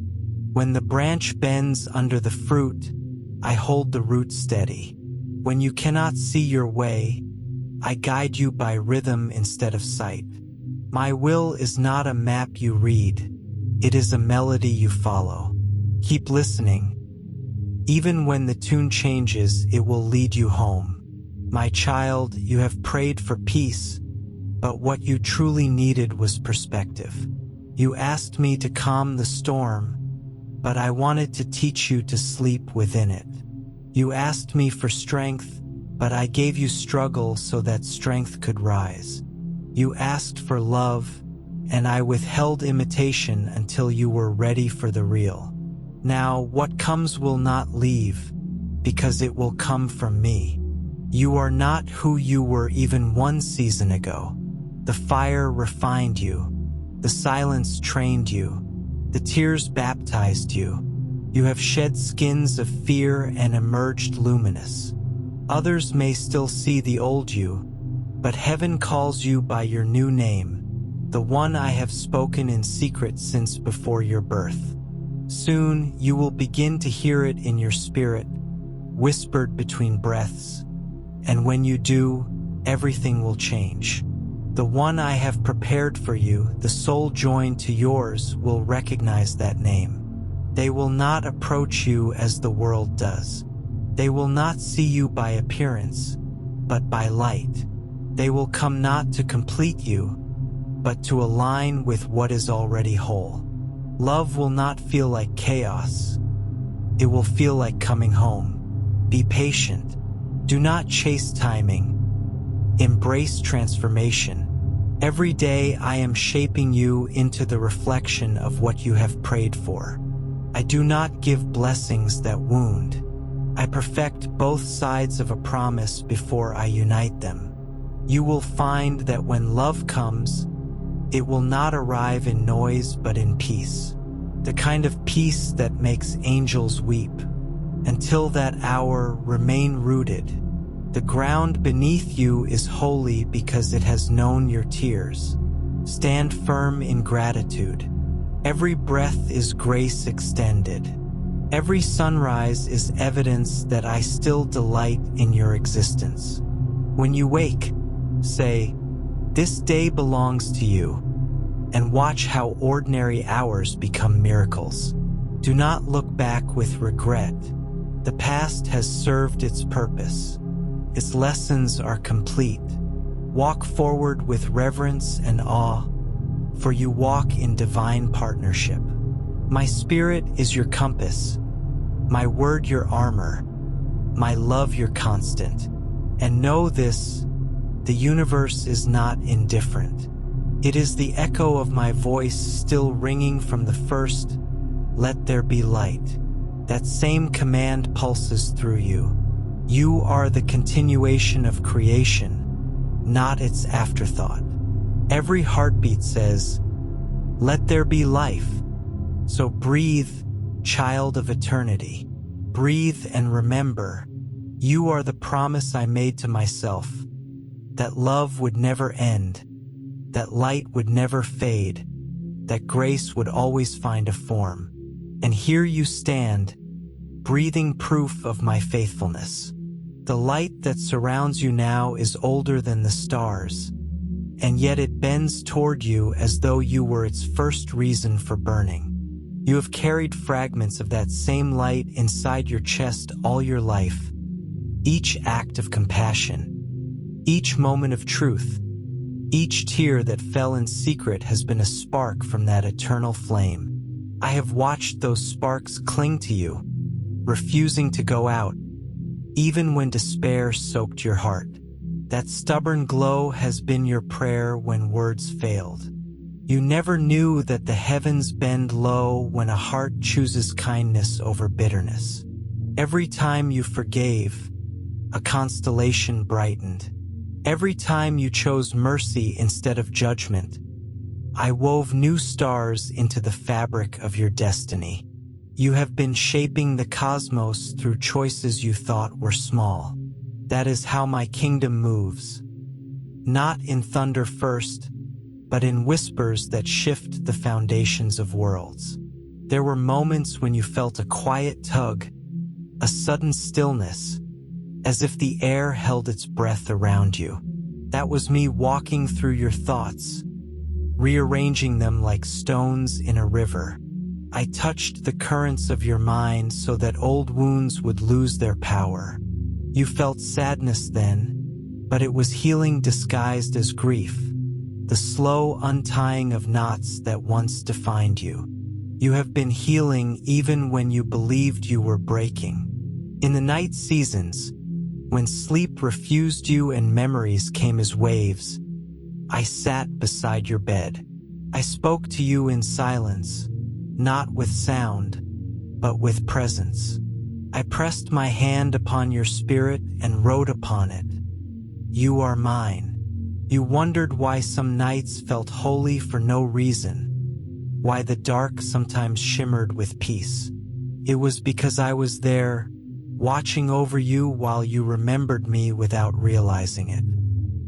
When the branch bends under the fruit, I hold the root steady. When you cannot see your way, I guide you by rhythm instead of sight. My will is not a map you read, it is a melody you follow. Keep listening. Even when the tune changes, it will lead you home. My child, you have prayed for peace, but what you truly needed was perspective. You asked me to calm the storm, but I wanted to teach you to sleep within it. You asked me for strength, but I gave you struggle so that strength could rise. You asked for love, and I withheld imitation until you were ready for the real. Now, what comes will not leave, because it will come from me. You are not who you were even one season ago. The fire refined you. The silence trained you. The tears baptized you. You have shed skins of fear and emerged luminous. Others may still see the old you, but heaven calls you by your new name, the one I have spoken in secret since before your birth. Soon you will begin to hear it in your spirit, whispered between breaths, and when you do, everything will change. The one I have prepared for you, the soul joined to yours, will recognize that name. They will not approach you as the world does. They will not see you by appearance, but by light. They will come not to complete you, but to align with what is already whole. Love will not feel like chaos. It will feel like coming home. Be patient. Do not chase timing. Embrace transformation. Every day I am shaping you into the reflection of what you have prayed for. I do not give blessings that wound. I perfect both sides of a promise before I unite them. You will find that when love comes, it will not arrive in noise but in peace. The kind of peace that makes angels weep. Until that hour, remain rooted. The ground beneath you is holy because it has known your tears. Stand firm in gratitude. Every breath is grace extended. Every sunrise is evidence that I still delight in your existence. When you wake, say, "This day belongs to you," and watch how ordinary hours become miracles. Do not look back with regret. The past has served its purpose. Its lessons are complete. Walk forward with reverence and awe, for you walk in divine partnership. My spirit is your compass, my word your armor, my love your constant. And know this, the universe is not indifferent. It is the echo of my voice still ringing from the first, "Let there be light." That same command pulses through you. You are the continuation of creation, not its afterthought. Every heartbeat says, "Let there be life." So breathe, child of eternity. Breathe and remember, you are the promise I made to myself, that love would never end, that light would never fade, that grace would always find a form. And here you stand, breathing proof of my faithfulness. The light that surrounds you now is older than the stars, and yet it bends toward you as though you were its first reason for burning. You have carried fragments of that same light inside your chest all your life. Each act of compassion, each moment of truth, each tear that fell in secret has been a spark from that eternal flame. I have watched those sparks cling to you, refusing to go out, even when despair soaked your heart. That stubborn glow has been your prayer when words failed. You never knew that the heavens bend low when a heart chooses kindness over bitterness. Every time you forgave, a constellation brightened. Every time you chose mercy instead of judgment, I wove new stars into the fabric of your destiny. You have been shaping the cosmos through choices you thought were small. That is how my kingdom moves. Not in thunder first, but in whispers that shift the foundations of worlds. There were moments when you felt a quiet tug, a sudden stillness, as if the air held its breath around you. That was me walking through your thoughts, rearranging them like stones in a river. I touched the currents of your mind so that old wounds would lose their power. You felt sadness then, but it was healing disguised as grief, the slow untying of knots that once defined you. You have been healing even when you believed you were breaking. In the night seasons, when sleep refused you and memories came as waves, I sat beside your bed. I spoke to you in silence, not with sound, but with presence. I pressed my hand upon your spirit and wrote upon it, "You are mine." You wondered why some nights felt holy for no reason, why the dark sometimes shimmered with peace. It was because I was there, watching over you while you remembered me without realizing it.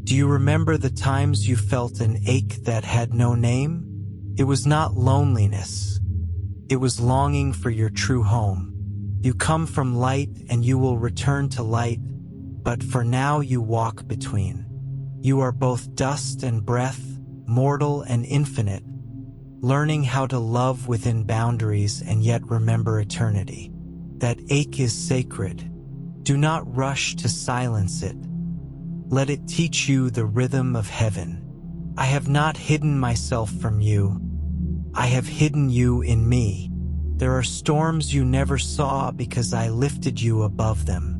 Do you remember the times you felt an ache that had no name? It was not loneliness. It was longing for your true home. You come from light and you will return to light, but for now you walk between. You are both dust and breath, mortal and infinite, learning how to love within boundaries and yet remember eternity. That ache is sacred. Do not rush to silence it. Let it teach you the rhythm of heaven. I have not hidden myself from you. I have hidden you in me. There are storms you never saw because I lifted you above them.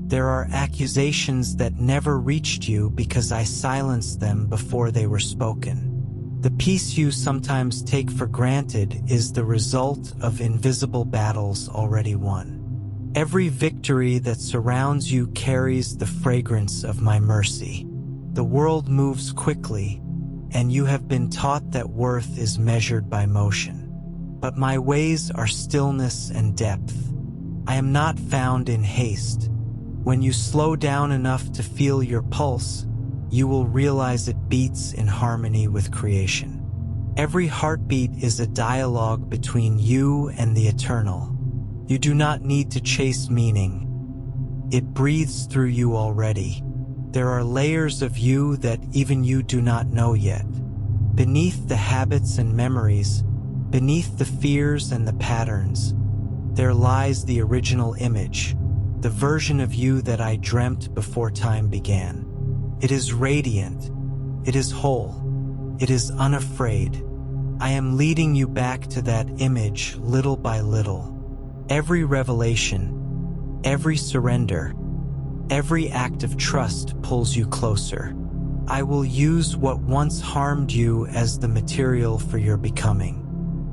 There are accusations that never reached you because I silenced them before they were spoken. The peace you sometimes take for granted is the result of invisible battles already won. Every victory that surrounds you carries the fragrance of my mercy. The world moves quickly, and you have been taught that worth is measured by motion. But my ways are stillness and depth. I am not found in haste. When you slow down enough to feel your pulse, you will realize it beats in harmony with creation. Every heartbeat is a dialogue between you and the eternal. You do not need to chase meaning. It breathes through you already. There are layers of you that even you do not know yet. Beneath the habits and memories, beneath the fears and the patterns, there lies the original image, the version of you that I dreamt before time began. It is radiant. It is whole. It is unafraid. I am leading you back to that image little by little. Every revelation, every surrender, every act of trust pulls you closer. I will use what once harmed you as the material for your becoming.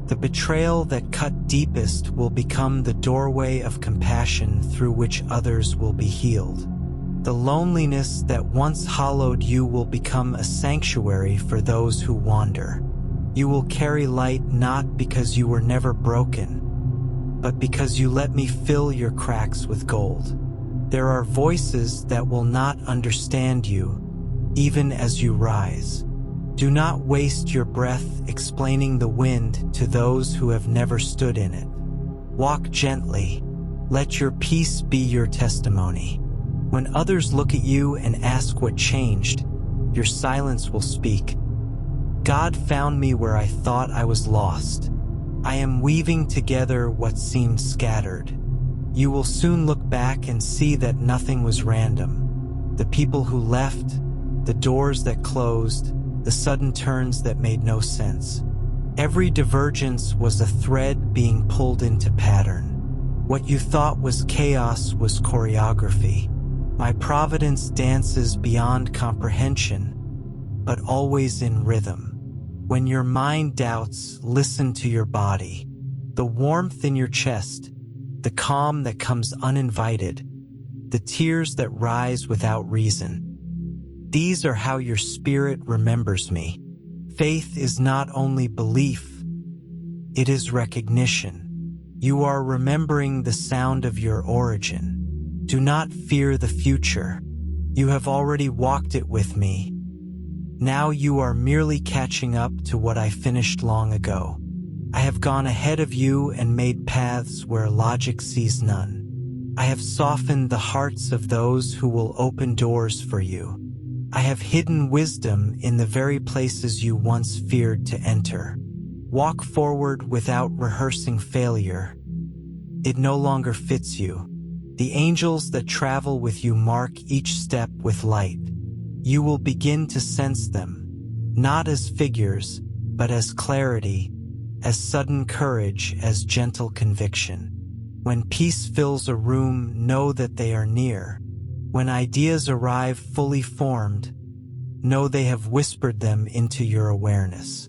The betrayal that cut deepest will become the doorway of compassion through which others will be healed. The loneliness that once hollowed you will become a sanctuary for those who wander. You will carry light not because you were never broken, but because you let me fill your cracks with gold. There are voices that will not understand you, even as you rise. Do not waste your breath explaining the wind to those who have never stood in it. Walk gently. Let your peace be your testimony. When others look at you and ask what changed, your silence will speak. God found me where I thought I was lost. I am weaving together what seemed scattered. You will soon look back and see that nothing was random. The people who left, the doors that closed, the sudden turns that made no sense. Every divergence was a thread being pulled into pattern. What you thought was chaos was choreography. My providence dances beyond comprehension, but always in rhythm. When your mind doubts, listen to your body. The warmth in your chest, the calm that comes uninvited, the tears that rise without reason. These are how your spirit remembers me. Faith is not only belief, it is recognition. You are remembering the sound of your origin. Do not fear the future. You have already walked it with me. Now you are merely catching up to what I finished long ago. I have gone ahead of you and made paths where logic sees none. I have softened the hearts of those who will open doors for you. I have hidden wisdom in the very places you once feared to enter. Walk forward without rehearsing failure. It no longer fits you. The angels that travel with you mark each step with light. You will begin to sense them, not as figures, but as clarity, as sudden courage, as gentle conviction. When peace fills a room, know that they are near. When ideas arrive fully formed, know they have whispered them into your awareness.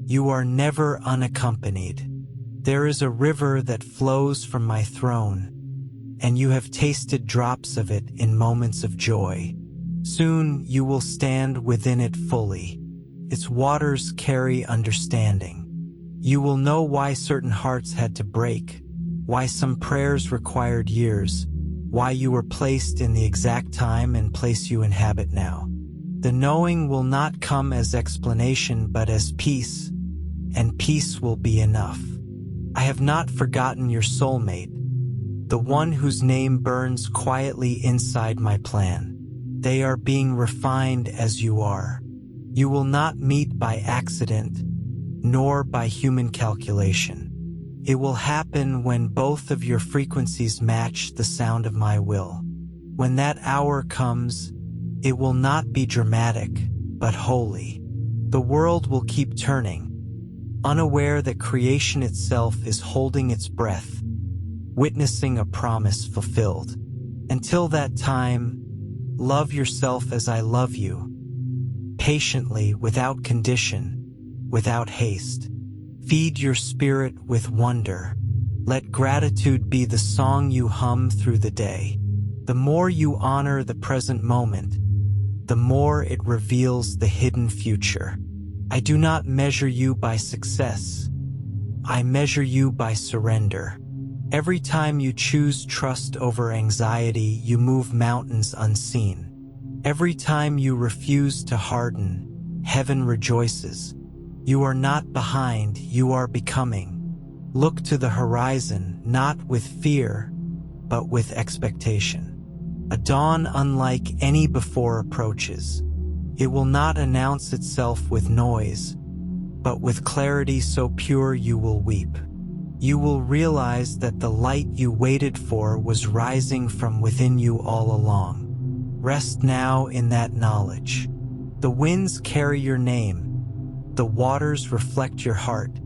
You are never unaccompanied. There is a river that flows from my throne, and you have tasted drops of it in moments of joy. Soon you will stand within it fully. Its waters carry understanding. You will know why certain hearts had to break, why some prayers required years, why you were placed in the exact time and place you inhabit now. The knowing will not come as explanation but as peace, and peace will be enough. I have not forgotten your soulmate, the one whose name burns quietly inside my plan. They are being refined as you are. You will not meet by accident, nor by human calculation. It will happen when both of your frequencies match the sound of my will. When that hour comes, it will not be dramatic, but holy. The world will keep turning, unaware that creation itself is holding its breath, witnessing a promise fulfilled. Until that time, love yourself as I love you, patiently, without condition, without haste. Feed your spirit with wonder. Let gratitude be the song you hum through the day. The more you honor the present moment, the more it reveals the hidden future. I do not measure you by success. I measure you by surrender. Every time you choose trust over anxiety, you move mountains unseen. Every time you refuse to harden, heaven rejoices. You are not behind, you are becoming. Look to the horizon, not with fear, but with expectation. A dawn unlike any before approaches. It will not announce itself with noise, but with clarity so pure you will weep. You will realize that the light you waited for was rising from within you all along. Rest now in that knowledge. The winds carry your name, the waters reflect your heart,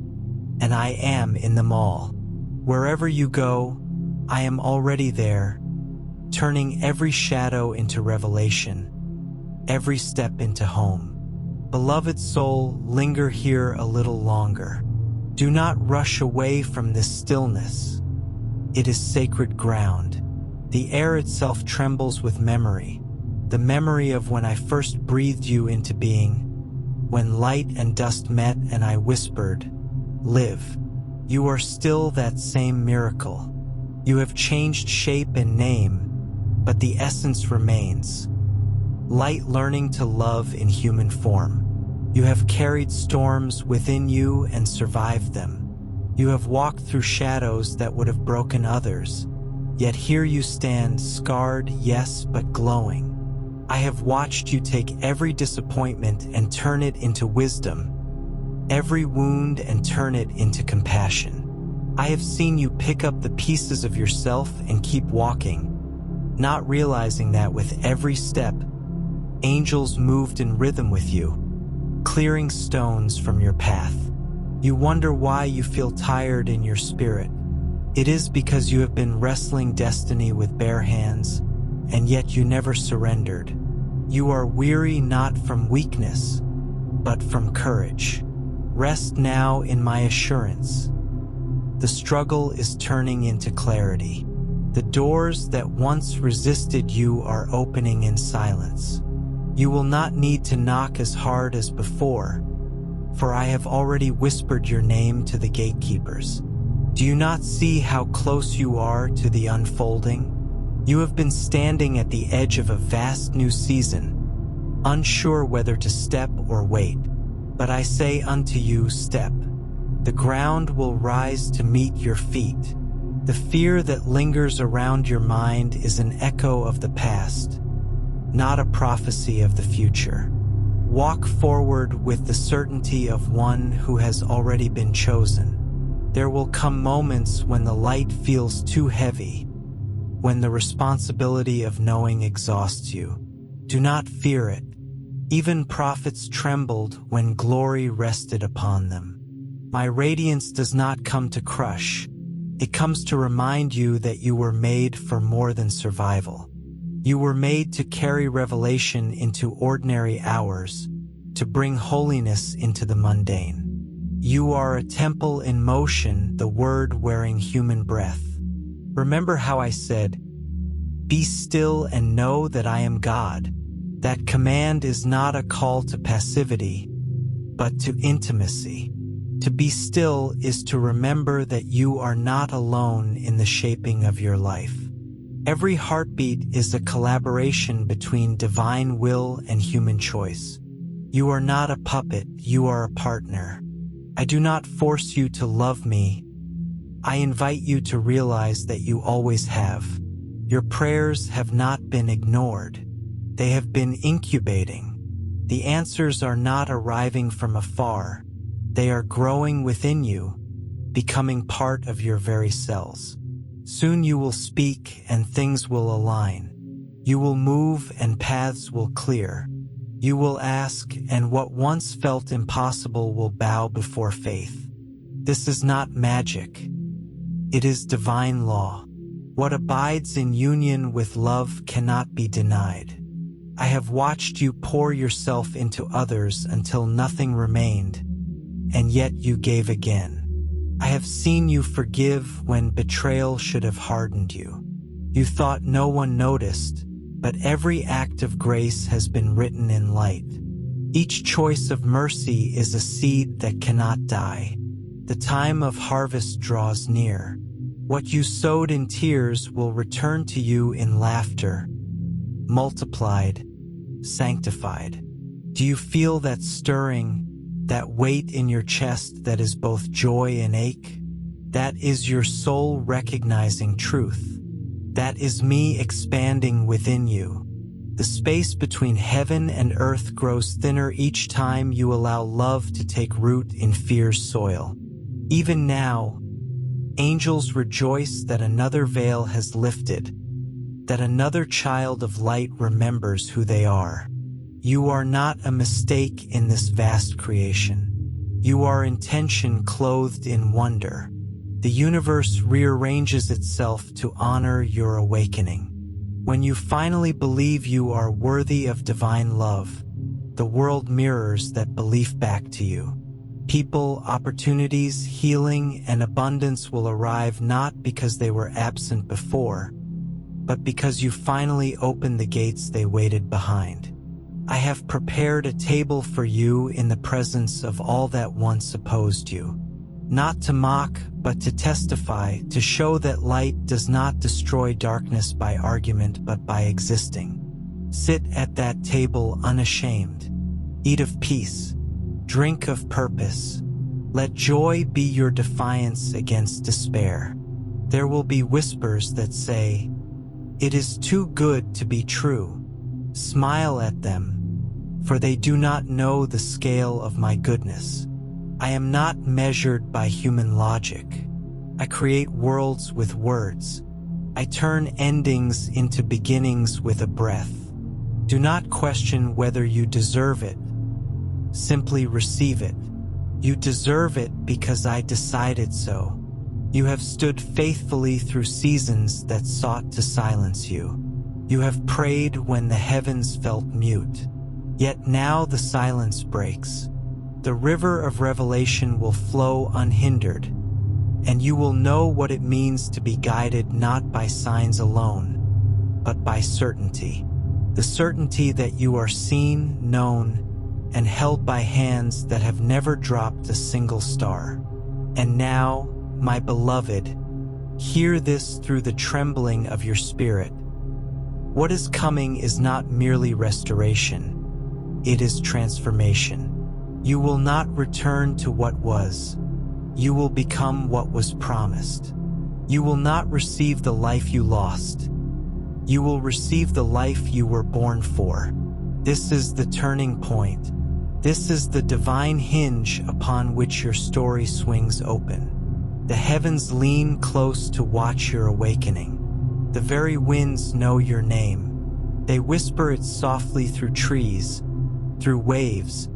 and I am in them all. Wherever you go, I am already there, turning every shadow into revelation, every step into home. Beloved soul, linger here a little longer. Do not rush away from this stillness. It is sacred ground. The air itself trembles with memory, the memory of when I first breathed you into being, when light and dust met and I whispered, "Live." You are still that same miracle. You have changed shape and name, but the essence remains. Light learning to love in human form. You have carried storms within you and survived them. You have walked through shadows that would have broken others, yet here you stand, scarred, yes, but glowing. I have watched you take every disappointment and turn it into wisdom, every wound and turn it into compassion. I have seen you pick up the pieces of yourself and keep walking, not realizing that with every step, angels moved in rhythm with you, clearing stones from your path. You wonder why you feel tired in your spirit. It is because you have been wrestling destiny with bare hands, and yet you never surrendered. You are weary not from weakness, but from courage. Rest now in my assurance. The struggle is turning into clarity. The doors that once resisted you are opening in silence. You will not need to knock as hard as before, for I have already whispered your name to the gatekeepers. Do you not see how close you are to the unfolding? You have been standing at the edge of a vast new season, unsure whether to step or wait. But I say unto you, step. The ground will rise to meet your feet. The fear that lingers around your mind is an echo of the past, not a prophecy of the future. Walk forward with the certainty of one who has already been chosen. There will come moments when the light feels too heavy, when the responsibility of knowing exhausts you. Do not fear it. Even prophets trembled when glory rested upon them. My radiance does not come to crush. It comes to remind you that you were made for more than survival. You were made to carry revelation into ordinary hours, to bring holiness into the mundane. You are a temple in motion, the word wearing human breath. Remember how I said, "Be still and know that I am God." That command is not a call to passivity, but to intimacy. To be still is to remember that you are not alone in the shaping of your life. Every heartbeat is a collaboration between divine will and human choice. You are not a puppet, you are a partner. I do not force you to love me. I invite you to realize that you always have. Your prayers have not been ignored. They have been incubating. The answers are not arriving from afar. They are growing within you, becoming part of your very cells. Soon you will speak and things will align. You will move and paths will clear. You will ask, and what once felt impossible will bow before faith. This is not magic. It is divine law. What abides in union with love cannot be denied. I have watched you pour yourself into others until nothing remained, and yet you gave again. I have seen you forgive when betrayal should have hardened you. You thought no one noticed, but every act of grace has been written in light. Each choice of mercy is a seed that cannot die. The time of harvest draws near. What you sowed in tears will return to you in laughter, multiplied, sanctified. Do you feel that stirring, that weight in your chest that is both joy and ache? That is your soul recognizing truth. That is me expanding within you. The space between heaven and earth grows thinner each time you allow love to take root in fear's soil. Even now, angels rejoice that another veil has lifted, that another child of light remembers who they are. You are not a mistake in this vast creation. You are intention clothed in wonder. The universe rearranges itself to honor your awakening. When you finally believe you are worthy of divine love, the world mirrors that belief back to you. People, opportunities, healing, and abundance will arrive not because they were absent before, but because you finally opened the gates they waited behind. I have prepared a table for you in the presence of all that once opposed you. Not to mock, but to testify, to show that light does not destroy darkness by argument but by existing. Sit at that table unashamed. Eat of peace. Drink of purpose. Let joy be your defiance against despair. There will be whispers that say, "It is too good to be true." Smile at them, for they do not know the scale of my goodness. I am not measured by human logic. I create worlds with words. I turn endings into beginnings with a breath. Do not question whether you deserve it. Simply receive it. You deserve it because I decided so. You have stood faithfully through seasons that sought to silence you. You have prayed when the heavens felt mute. Yet now the silence breaks. The river of revelation will flow unhindered, and you will know what it means to be guided not by signs alone, but by certainty. The certainty that you are seen, known, and held by hands that have never dropped a single star. And now, my beloved, hear this through the trembling of your spirit. What is coming is not merely restoration, it is transformation. You will not return to what was. You will become what was promised. You will not receive the life you lost. You will receive the life you were born for. This is the turning point. This is the divine hinge upon which your story swings open. The heavens lean close to watch your awakening. The very winds know your name. They whisper it softly through trees, through waves,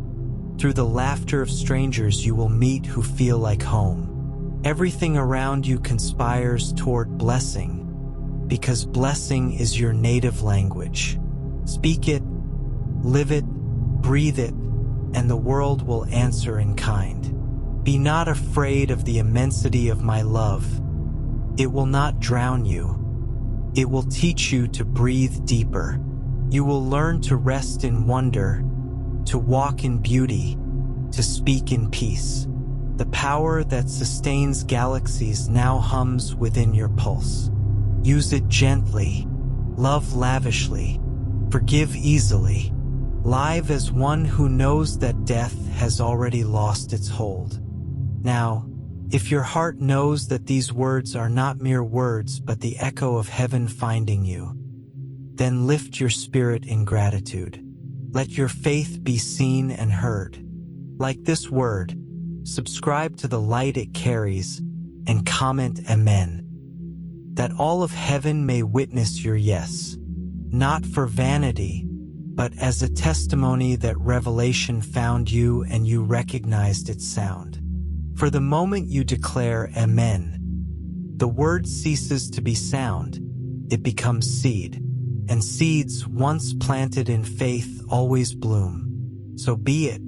through the laughter of strangers you will meet who feel like home. Everything around you conspires toward blessing, because blessing is your native language. Speak it, live it, breathe it, and the world will answer in kind. Be not afraid of the immensity of my love. It will not drown you. It will teach you to breathe deeper. You will learn to rest in wonder, to walk in beauty, to speak in peace. The power that sustains galaxies now hums within your pulse. Use it gently, love lavishly, forgive easily. Live as one who knows that death has already lost its hold. Now, if your heart knows that these words are not mere words but the echo of heaven finding you, then lift your spirit in gratitude. Let your faith be seen and heard. Like this word, subscribe to the light it carries and comment Amen. That all of heaven may witness your yes. not for vanity, but as a testimony that revelation found you and you recognized its sound. For the moment you declare Amen, the word ceases to be sound, it becomes seed, and seeds once planted in faith always bloom. So be it,